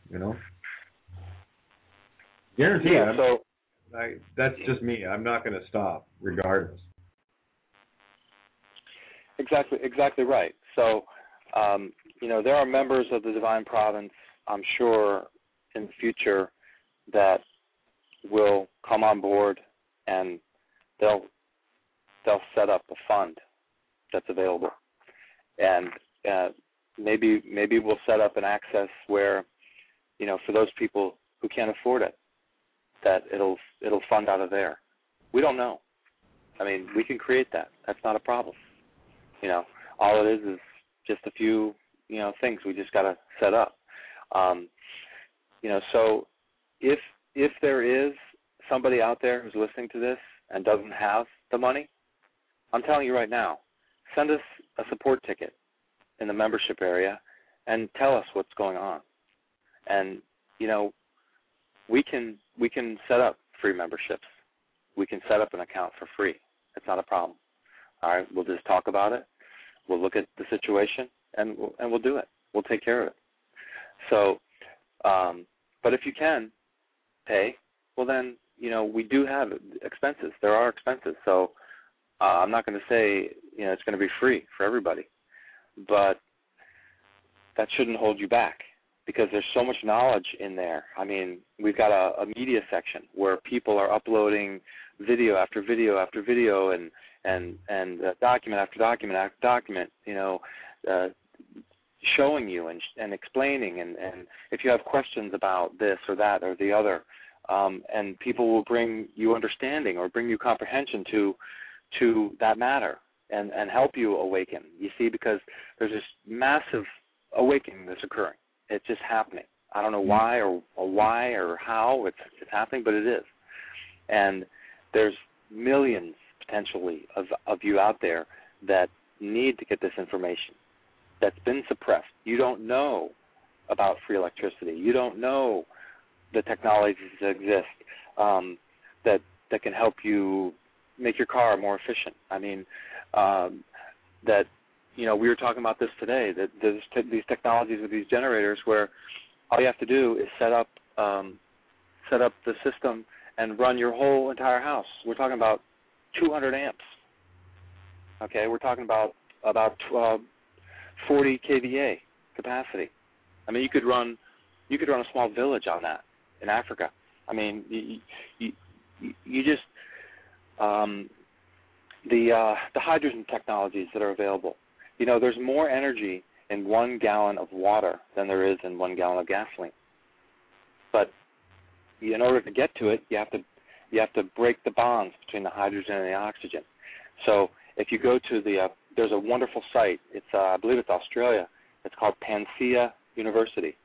you know. Guarantee. Yeah. So that's just me. I'm not going to stop, regardless. Exactly right. So, there are members of the Divine Province, I'm sure, in the future that will come on board, and they'll set up a fund that's available, and maybe we'll set up an access where, for those people who can't afford it, that it'll fund out of there. We don't know. I mean, we can create that. That's not a problem. All it is just a few, things we just got to set up. So if there is somebody out there who's listening to this and doesn't have the money, I'm telling you right now, send us a support ticket in the membership area and tell us what's going on. And, we can set up free memberships. We can set up an account for free. It's not a problem. All right, we'll just talk about it. We'll look at the situation, and we'll do it. We'll take care of it. So, but if you can pay, well then, we do have expenses. There are expenses. So I'm not going to say, it's going to be free for everybody. But that shouldn't hold you back, because there's so much knowledge in there. I mean, we've got a media section where people are uploading video after video after video and document after document after document, showing you and explaining, and if you have questions about this or that or the other, and people will bring you understanding or bring you comprehension to that matter and help you awaken. You see, because there's this massive awakening that's occurring. It's just happening. I don't know why or how it's happening, but it is. And there's millions potentially of you out there that need to get this information that's been suppressed. You don't know about free electricity. You don't know the technologies that exist that can help you make your car more efficient. I mean, we were talking about this today, that there's these technologies with these generators where all you have to do is set up the system and run your whole entire house. We're talking about 200 amps. Okay, we're talking about 40 kVA capacity. I mean, you could run a small village on that in Africa. I mean, you just the hydrogen technologies that are available. There's more energy in 1 gallon of water than there is in 1 gallon of gasoline. But in order to get to it, you have to break the bonds between the hydrogen and the oxygen. So if you go to there's a wonderful site. It's I believe it's Australia. It's called Panacea University.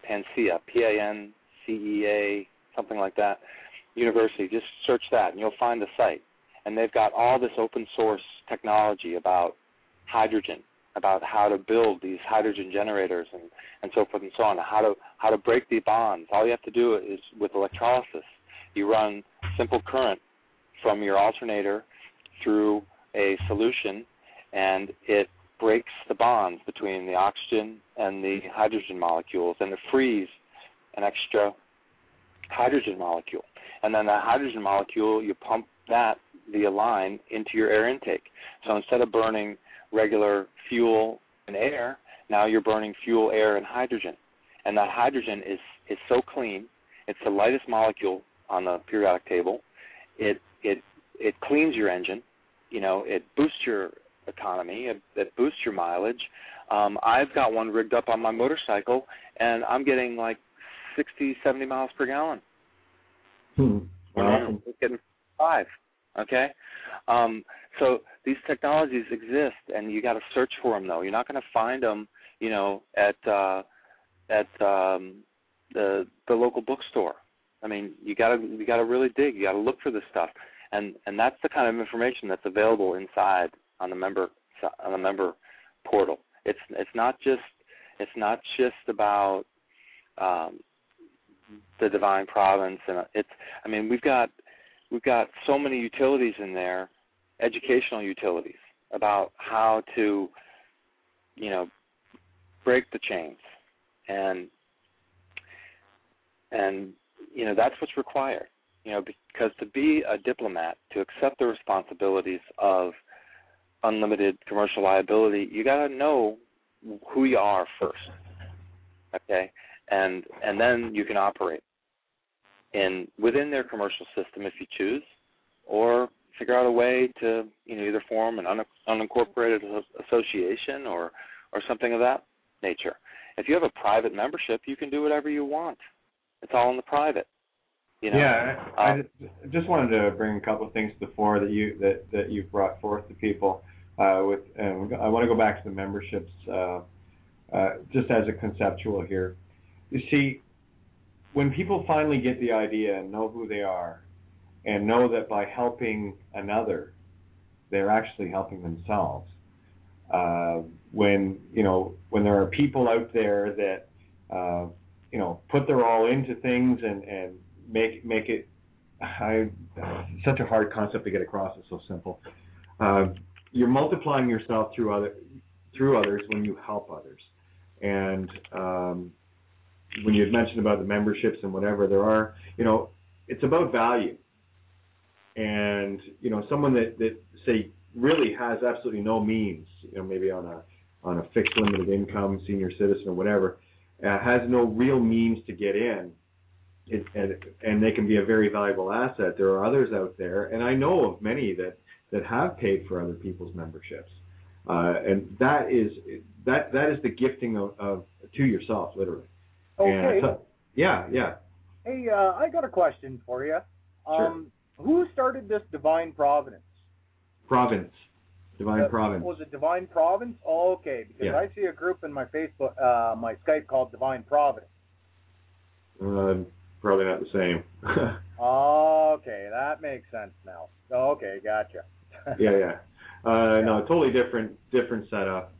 Panacea, P-A-N-C-E-A, something like that. University. Just search that, and you'll find the site. And they've got all this open source technology about hydrogen, about how to build these hydrogen generators and so forth and so on, how to break the bonds. All you have to do is, with electrolysis, you run simple current from your alternator through a solution, and it breaks the bonds between the oxygen and the hydrogen molecules, and it frees an extra hydrogen molecule. And then that hydrogen molecule, you pump that via line into your air intake. So instead of burning regular fuel and air, now you're burning fuel, air, and hydrogen. And that hydrogen is so clean. It's the lightest molecule on the periodic table. It cleans your engine. It boosts your economy. It boosts your mileage. I've got one rigged up on my motorcycle, and I'm getting like 60, 70 miles per gallon. Wow. It's getting 5. Okay? So these technologies exist, and you got to search for them, though. You're not going to find them, at the local bookstore. I mean, you gotta really dig. You gotta look for this stuff, and that's the kind of information that's available inside on the member portal. It's not just about the divine province, and we've got so many utilities in there, educational utilities about how to, break the chains, and that's what's required, because to be a diplomat, to accept the responsibilities of unlimited commercial liability, you got to know who you are first, okay, and then you can operate within their commercial system if you choose, or figure out a way to either form an unincorporated association or something of that nature. If you have a private membership, you can do whatever you want. It's all in the private. Yeah, I just wanted to bring a couple of things to the fore that you've brought forth to people. I want to go back to the memberships just as a conceptual here. You see, when people finally get the idea and know who they are, and know that by helping another, they're actually helping themselves. When there are people out there that put their all into things and make it such a hard concept to get across. It's so simple. You're multiplying yourself through others when you help others. And when you had mentioned about the memberships and whatever, there are, it's about value. And someone that say really has absolutely no means, maybe on a fixed limited income, senior citizen or whatever, has no real means to get in, and they can be a very valuable asset. There are others out there, and I know of many that have paid for other people's memberships, and that is the gifting of to yourself, literally. Okay. And, yeah. Hey, I got a question for you. Sure. Who started this Divine Providence? Divine Province. Was it Divine Province? Oh, okay. Because I see a group in my Facebook, my Skype called Divine Providence. Probably not the same. Okay, that makes sense now. Okay, gotcha. Yeah. No, totally different setup.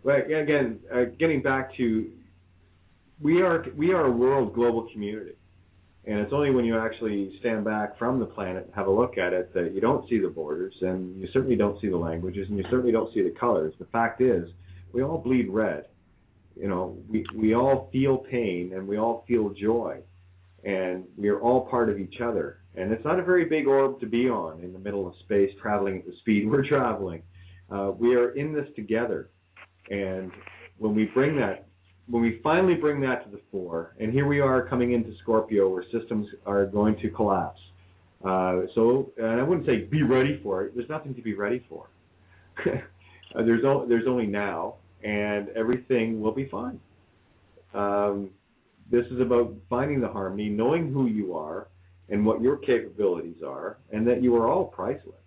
But again, getting back to, we are a world global community. And it's only when you actually stand back from the planet and have a look at it that you don't see the borders, and you certainly don't see the languages, and you certainly don't see the colors. The fact is, we all bleed red. We all feel pain, and we all feel joy. And we are all part of each other. And it's not a very big orb to be on in the middle of space, traveling at the speed we're traveling. We are in this together. And when we finally bring that to the fore, and here we are coming into Scorpio where systems are going to collapse. And I wouldn't say be ready for it. There's nothing to be ready for. There's only now, and everything will be fine. This is about finding the harmony, knowing who you are and what your capabilities are, and that you are all priceless.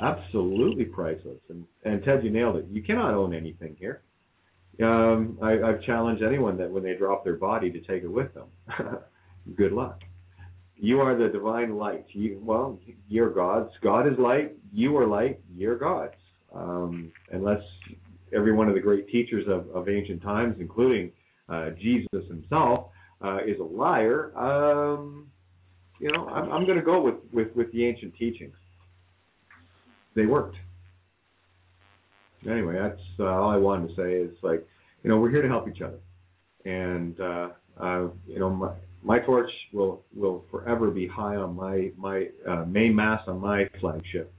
Absolutely priceless. And Ted, you nailed it. You cannot own anything here. I've challenged anyone that when they drop their body to take it with them. Good luck. You are the divine light. You're gods. God is light. You are light. You're gods. Unless every one of the great teachers of ancient times, including Jesus himself, is a liar, I'm going to go with the ancient teachings. They worked. Anyway, that's all I wanted to say is, we're here to help each other. And, my torch will forever be high on my main mast on my flagship.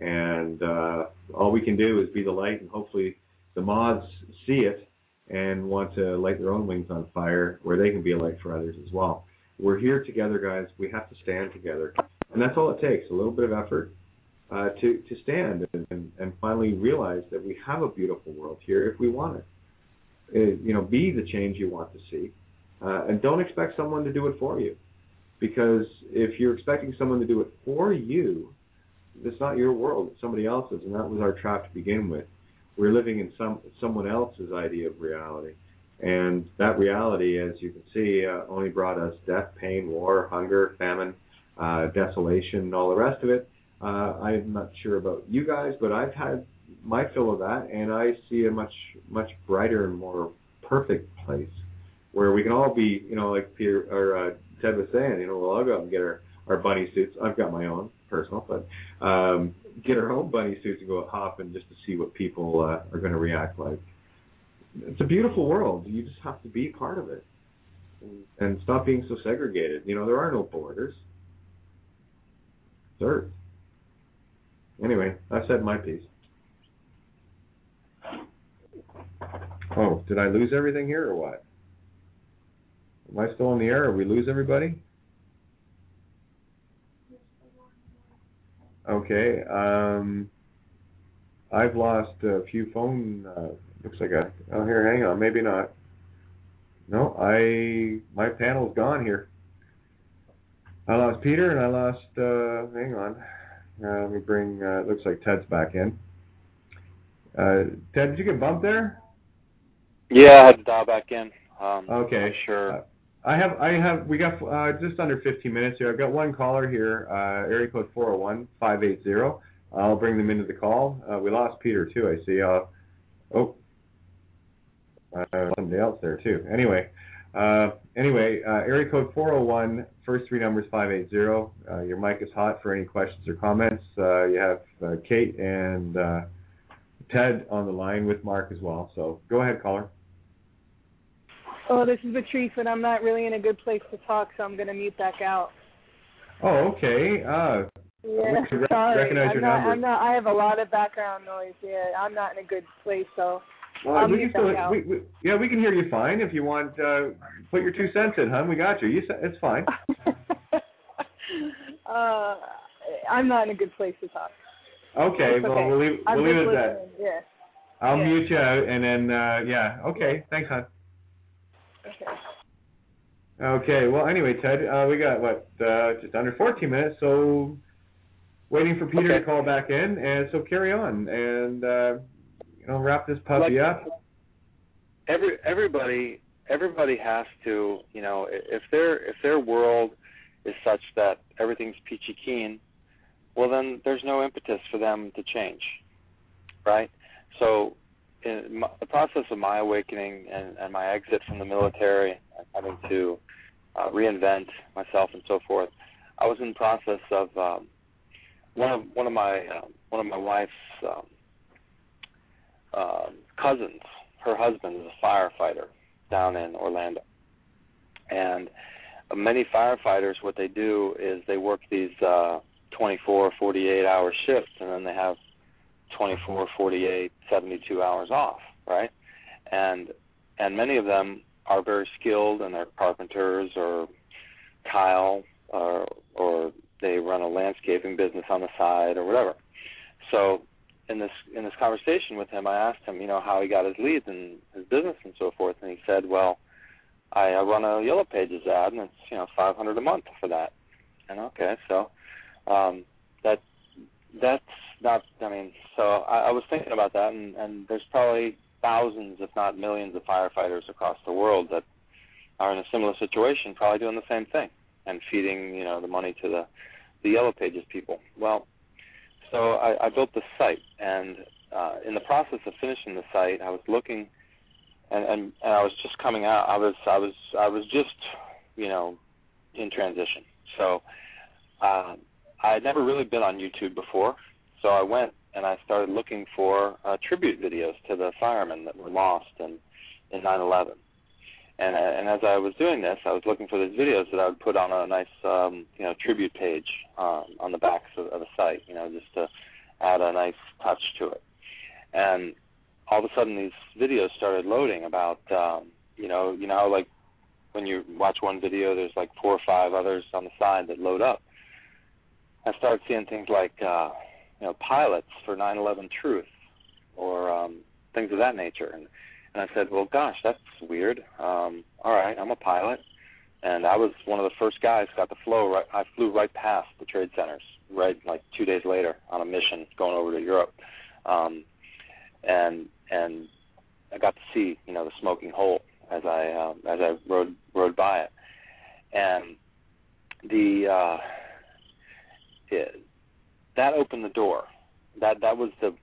And all we can do is be the light, and hopefully the moths see it and want to light their own wings on fire where they can be a light for others as well. We're here together, guys. We have to stand together. And that's all it takes, a little bit of effort. To stand and finally realize that we have a beautiful world here if we want it. Be the change you want to see, and don't expect someone to do it for you, because if you're expecting someone to do it for you, it's not your world, it's somebody else's, and that was our trap to begin with. We're living in someone else's idea of reality, And that reality, as you can see, only brought us death, pain, war, hunger, famine, desolation, all the rest of it. I'm not sure about you guys, but I've had my fill of that, and I see a much brighter and more perfect place where we can all be, like Peter or Ted was saying, we'll all go out and get our bunny suits. I've got my own personal, but get our own bunny suits and go out hopping just to see what people are going to react like. It's a beautiful world. You just have to be part of it and stop being so segregated. There are no borders. It's Earth. Anyway, I've said my piece. Oh, did I lose everything here or what? Am I still in the air or we lose everybody? Okay. I've lost a few phone. Looks like here, hang on, maybe not. No, my panel's gone here. I lost Peter and I lost. Hang on. Let me bring. Looks like Ted's back in. Ted, did you get bumped there? Yeah, I had to dial back in. Okay. Sure. We got just under 15 minutes here. I've got one caller here, area code 401-580. I'll bring them into the call. We lost Peter too, I see. Somebody else there too. Anyway, area code 401, first three numbers 580. Your mic is hot for any questions or comments. You have Kate and Ted on the line with Mark as well. So go ahead, caller. Oh, this is Patrice, and I'm not really in a good place to talk, so I'm going to mute back out. Oh, okay. Yeah, Sorry. Recognize your number. I have a lot of background noise. Yeah, I'm not in a good place, so well, I'll mute back out. We can hear you fine. If you want, put your 2 cents in, hon. We got you. It's fine. I'm not in a good place to talk. Okay, well, okay. we'll leave it at that. Yeah. I'll mute you out, and then, okay. Thanks, hon. Okay, well, anyway, Ted, we got, just under 14 minutes, so waiting for Peter to call back in, and so carry on, and, wrap this puppy up. Everybody has to, if their world is such that everything's peachy keen, well, then there's no impetus for them to change, right? So in the process of my awakening and my exit from the military, having to reinvent myself and so forth, I was in the process of one of my wife's cousins. Her husband is a firefighter down in Orlando, and many firefighters, what they do is they work these 24, 48-hour shifts, and then they have 24, 48, 72 hours off, right? And many of them are very skilled, and they're carpenters or tile, or they run a landscaping business on the side or whatever. So in this conversation with him, I asked him, how he got his leads and his business and so forth, and he said, well, I run a Yellow Pages ad, and it's $500 a month for that. And okay, so that's not. So I was thinking about that, and there's probably thousands, if not millions, of firefighters across the world that are in a similar situation, probably doing the same thing and feeding the money to the Yellow Pages people. Well, so I built this site, and in the process of finishing the site, I was looking, and I was just coming out. I was just in transition. So I had never really been on YouTube before, so I went and I started looking for tribute videos to the firemen that were lost in 9/11. And as I was doing this, I was looking for these videos that I would put on a nice tribute page on the backs of the site, just to add a nice touch to it. And all of a sudden, these videos started loading about how, like when you watch one video, there's like 4 or 5 others on the side that load up. I started seeing things like pilots for 9/11 Truth, or things of that nature. And I said, well, gosh, that's weird. All right, I'm a pilot, and I was one of the first guys who got to flow. I flew right past the trade centers, right, like 2 days later on a mission going over to Europe, and I got to see, the smoking hole as I rode by it, and that opened the door. That was the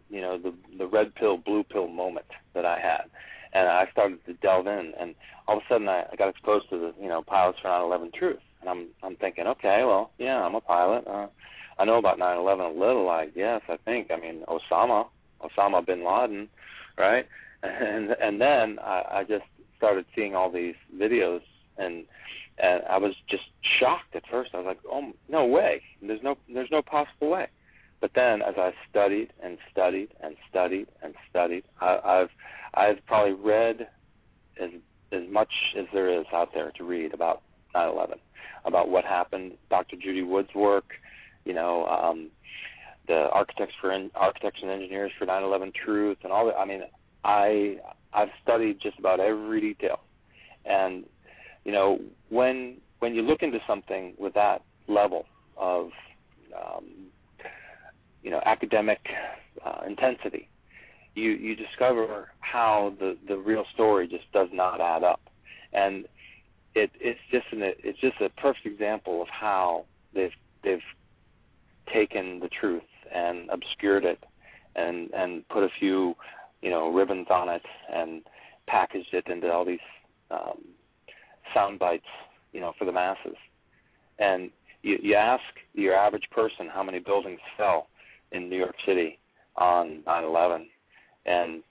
red pill, blue pill moment that I had, and I started to delve in, and all of a sudden I got exposed to the Pilots for 9/11 Truth, and I'm thinking, okay, well, yeah, I'm a pilot. I know about 9/11 a little, I guess. I think. I mean, Osama bin Laden, right? And then I just started seeing all these videos, and I was just shocked at first. I was like, oh, no way. There's no possible way. But then, as I studied and studied and studied and studied, I've probably read as much as there is out there to read about 9/11, about what happened. Dr. Judy Wood's work, the architects and engineers for 9/11 Truth, and all that. I mean, I've studied just about every detail, and when you look into something with that level of academic intensity, you discover how the real story just does not add up, and it's just a perfect example of how they've taken the truth and obscured it and put a few ribbons on it and packaged it into all these sound bites for the masses. And you ask your average person how many buildings fell in New York City on 9/11, and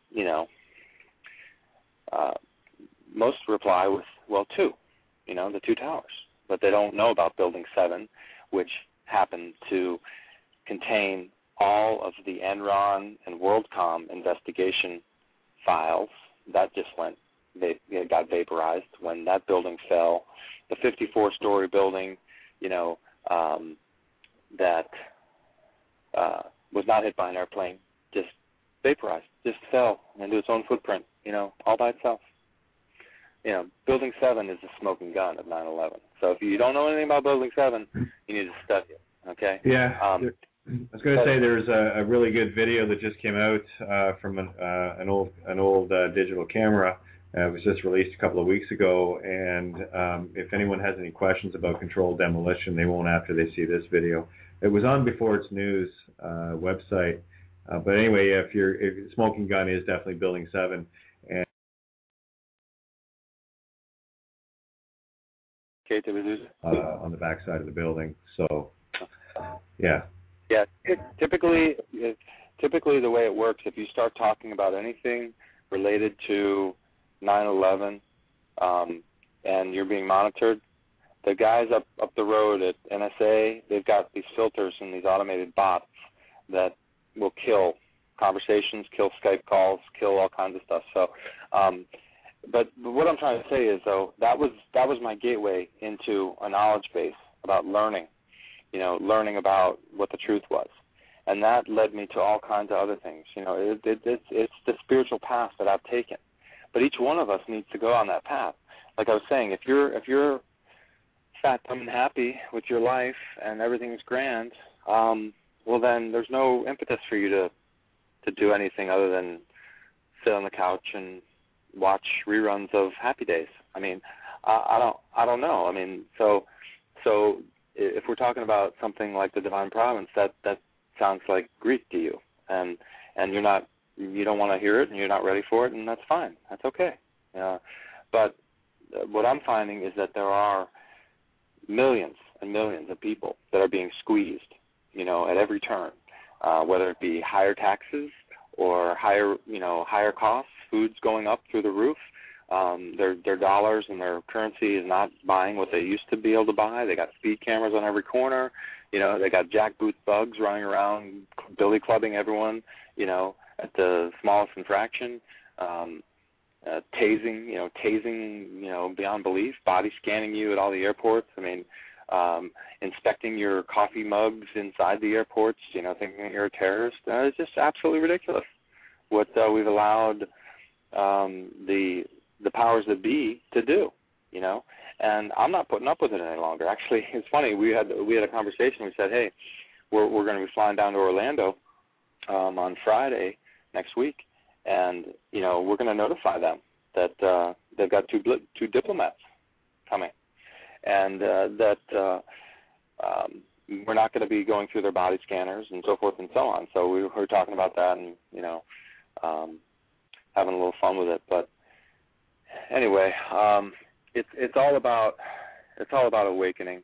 most reply with, well, 2, the 2 towers, but they don't know about Building 7, which happened to contain all of the Enron and WorldCom investigation files. That just got vaporized when that building fell. The 54-story building, that was not hit by an airplane, just vaporized, just fell into its own footprint, all by itself. Building 7 is the smoking gun of 9/11. So if you don't know anything about Building 7, you need to study it, okay? Yeah. I was going to say there's a really good video that just came out from an old digital camera. It was just released a couple of weeks ago, and if anyone has any questions about controlled demolition, they won't after they see this video. It was on Before It's News website, but anyway, if smoking gun is definitely Building 7, and on the back side of the building. So, yeah. Yeah, typically the way it works, if you start talking about anything related to 9/11 and you're being monitored, the guys up the road at NSA, they've got these filters and these automated bots that will kill conversations, kill Skype calls, kill all kinds of stuff. So, but what I'm trying to say is, though, that was my gateway into a knowledge base about learning about what the truth was. And that led me to all kinds of other things. It's the spiritual path that I've taken. But each one of us needs to go on that path. Like I was saying, if you're fat, dumb, and happy with your life and everything's grand, well then there's no impetus for you to do anything other than sit on the couch and watch reruns of Happy Days. I mean, I don't know. I mean, so if we're talking about something like the Divine Providence, that sounds like Greek to you, and you don't want to hear it, and you're not ready for it, and that's fine. That's okay. But what I'm finding is that there are millions and millions of people that are being squeezed, at every turn, whether it be higher taxes or higher costs, food's going up through the roof. Their dollars and their currency is not buying what they used to be able to buy. They got speed cameras on every corner. They got jackboot thugs running around, billy clubbing everyone, at the smallest infraction, tasing, beyond belief, body scanning you at all the airports. I mean, inspecting your coffee mugs inside the airports, thinking that you're a terrorist. It's just absolutely ridiculous what we've allowed the powers that be to do, and I'm not putting up with it any longer. Actually, it's funny. We had a conversation. We said, hey, we're going to be flying down to Orlando on Friday next week, and we're going to notify them that they've got two diplomats coming, and that we're not going to be going through their body scanners and so forth and so on. So we were talking about that, and having a little fun with it. But anyway, it's all about awakening,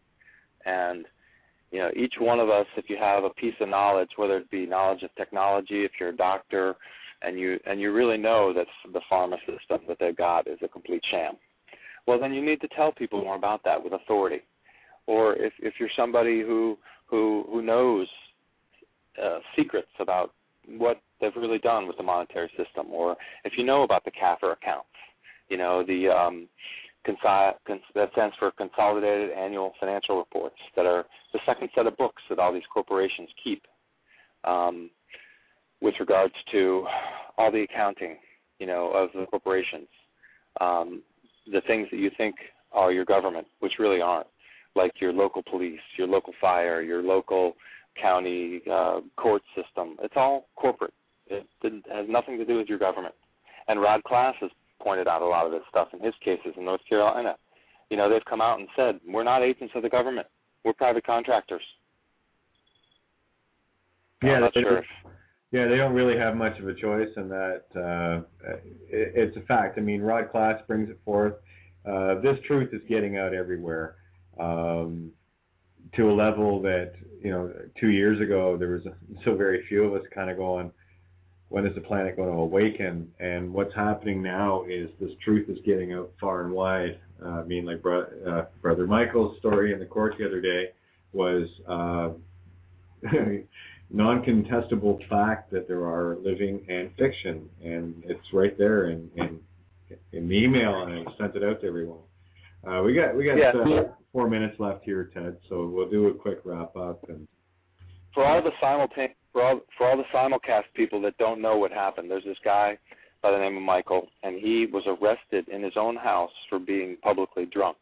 and each one of us, if you have a piece of knowledge, whether it be knowledge of technology, if you're a doctor, and you really know that the pharma system that they've got is a complete sham, well, then you need to tell people more about that with authority. Or if you're somebody who knows secrets about what they've really done with the monetary system, or if you know about the CAFR accounts, that stands for Consolidated Annual Financial Reports, that are the second set of books that all these corporations keep with regards to all the accounting, of the corporations, the things that you think are your government, which really aren't, like your local police, your local fire, your local county court system. It's all corporate. It has nothing to do with your government. And Rod Class has pointed out a lot of this stuff in his cases in North Carolina. They've come out and said, we're not agents of the government. We're private contractors. Yeah, they don't really have much of a choice in that. It's a fact. I mean, Rod Class brings it forth. This truth is getting out everywhere to a level that, 2 years ago there was so very few of us kind of going, when is the planet going to awaken? And what's happening now is this truth is getting out far and wide. Like Brother Michael's story in the court the other day was non-contestable fact that there are living and fiction, and it's right there in the email, and I sent it out to everyone. We got 4 minutes left here, Ted, so we'll do a quick wrap up. And for all the simulcast people that don't know what happened, there's this guy by the name of Michael, and he was arrested in his own house for being publicly drunk.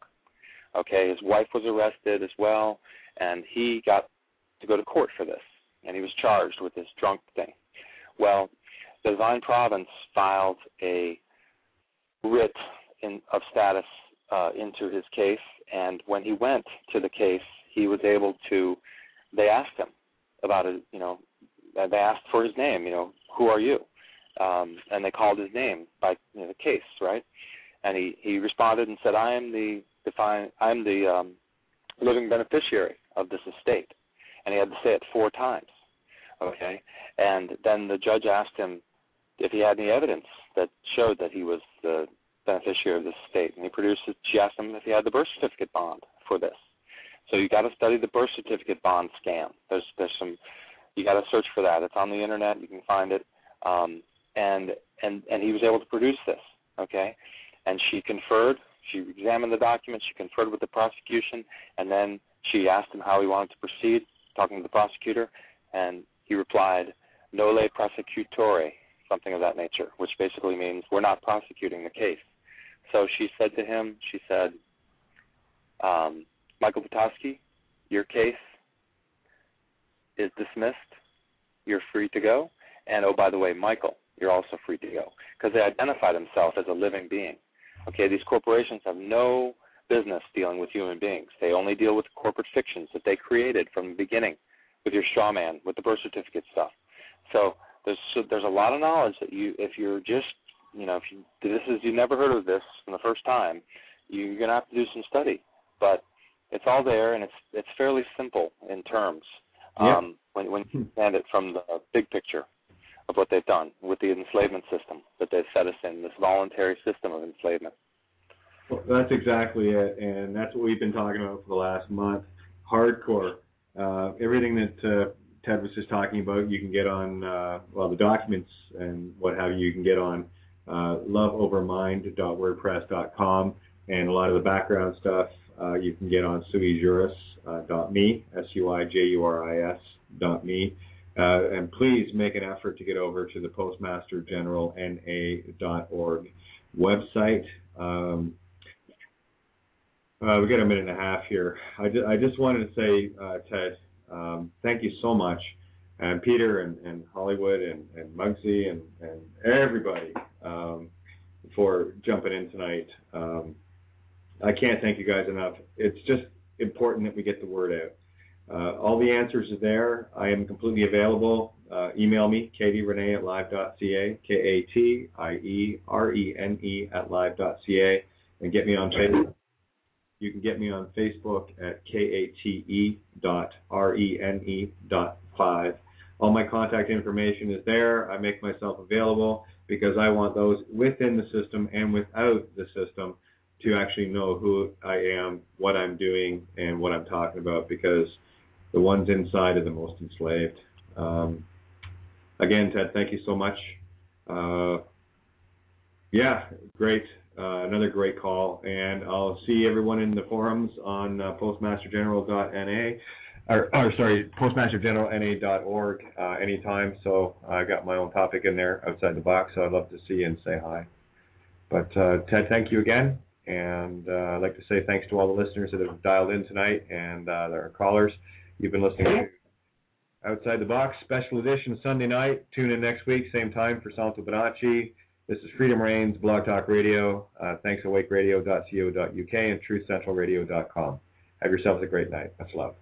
Okay, his wife was arrested as well, and he got to go to court for this, and he was charged with this drunk thing. Well, the Divine Province filed a writ of status into his case, and when he went to the case, he was able to, they asked him about it, they asked for his name, who are you? And they called his name by the case, right? And he responded and said, I am the living beneficiary of this estate. And he had to say it 4 times, okay? And then the judge asked him if he had any evidence that showed that he was the beneficiary of this estate. And he produced it. She asked him if he had the birth certificate bond for this. So you got to study the birth certificate bond scam. There's some, you got to search for that. It's on the internet. You can find it. And he was able to produce this, okay? And she conferred. She examined the documents. She conferred with the prosecution, and then she asked him how he wanted to proceed, talking to the prosecutor, and he replied, "Nole prosecutore," something of that nature, which basically means we're not prosecuting the case. So she said to him, she said, Michael Petoskey, your case is dismissed. You're free to go. And, oh, by the way, Michael, you're also free to go. Because they identify themselves as a living being. Okay, these corporations have no business dealing with human beings. They only deal with corporate fictions that they created from the beginning with your straw man, with the birth certificate stuff. So there's a lot of knowledge that if you're just, you never heard of this from the first time, you're going to have to do some study. But it's all there, and it's fairly simple in terms when you understand it from the big picture of what they've done with the enslavement system that they've set us in, this voluntary system of enslavement. Well, that's exactly it, and that's what we've been talking about for the last month. Hardcore. Everything that Ted was just talking about, you can get on, the documents and what have you can get on loveovermind.wordpress.com, and a lot of the background stuff you can get on suijuris.me, suijuris.me. And please make an effort to get over to the postmastergeneralna.org website. We've got a minute and a half here. I just wanted to say, Ted, thank you so much. And Peter and Hollywood and Muggsy and everybody. for jumping in tonight. I can't thank you guys enough. It's just important that we get the word out. All the answers are there. I am completely available. Email me, katierene@live.ca, KATIERENE@live.ca, and get me on Facebook. You can get me on Facebook at KATE.RENE.5. All my contact information is there. I make myself available because I want those within the system and without the system to actually know who I am, what I'm doing, and what I'm talking about, because the ones inside are the most enslaved. Again, Ted, thank you so much. Yeah, great. Another great call. And I'll see everyone in the forums on postmastergeneral.na, postmastergeneralna.org anytime. So I got my own topic in there outside the box, so I'd love to see you and say hi. But Ted, thank you again. And I'd like to say thanks to all the listeners that have dialed in tonight and our callers. You've been listening to Outside the Box, special edition Sunday night. Tune in next week, same time for Santo Bonacci. This is Freedom Reigns, Blog Talk Radio. Thanks, awakeradio.co.uk and truthcentralradio.com. Have yourselves a great night. Much love.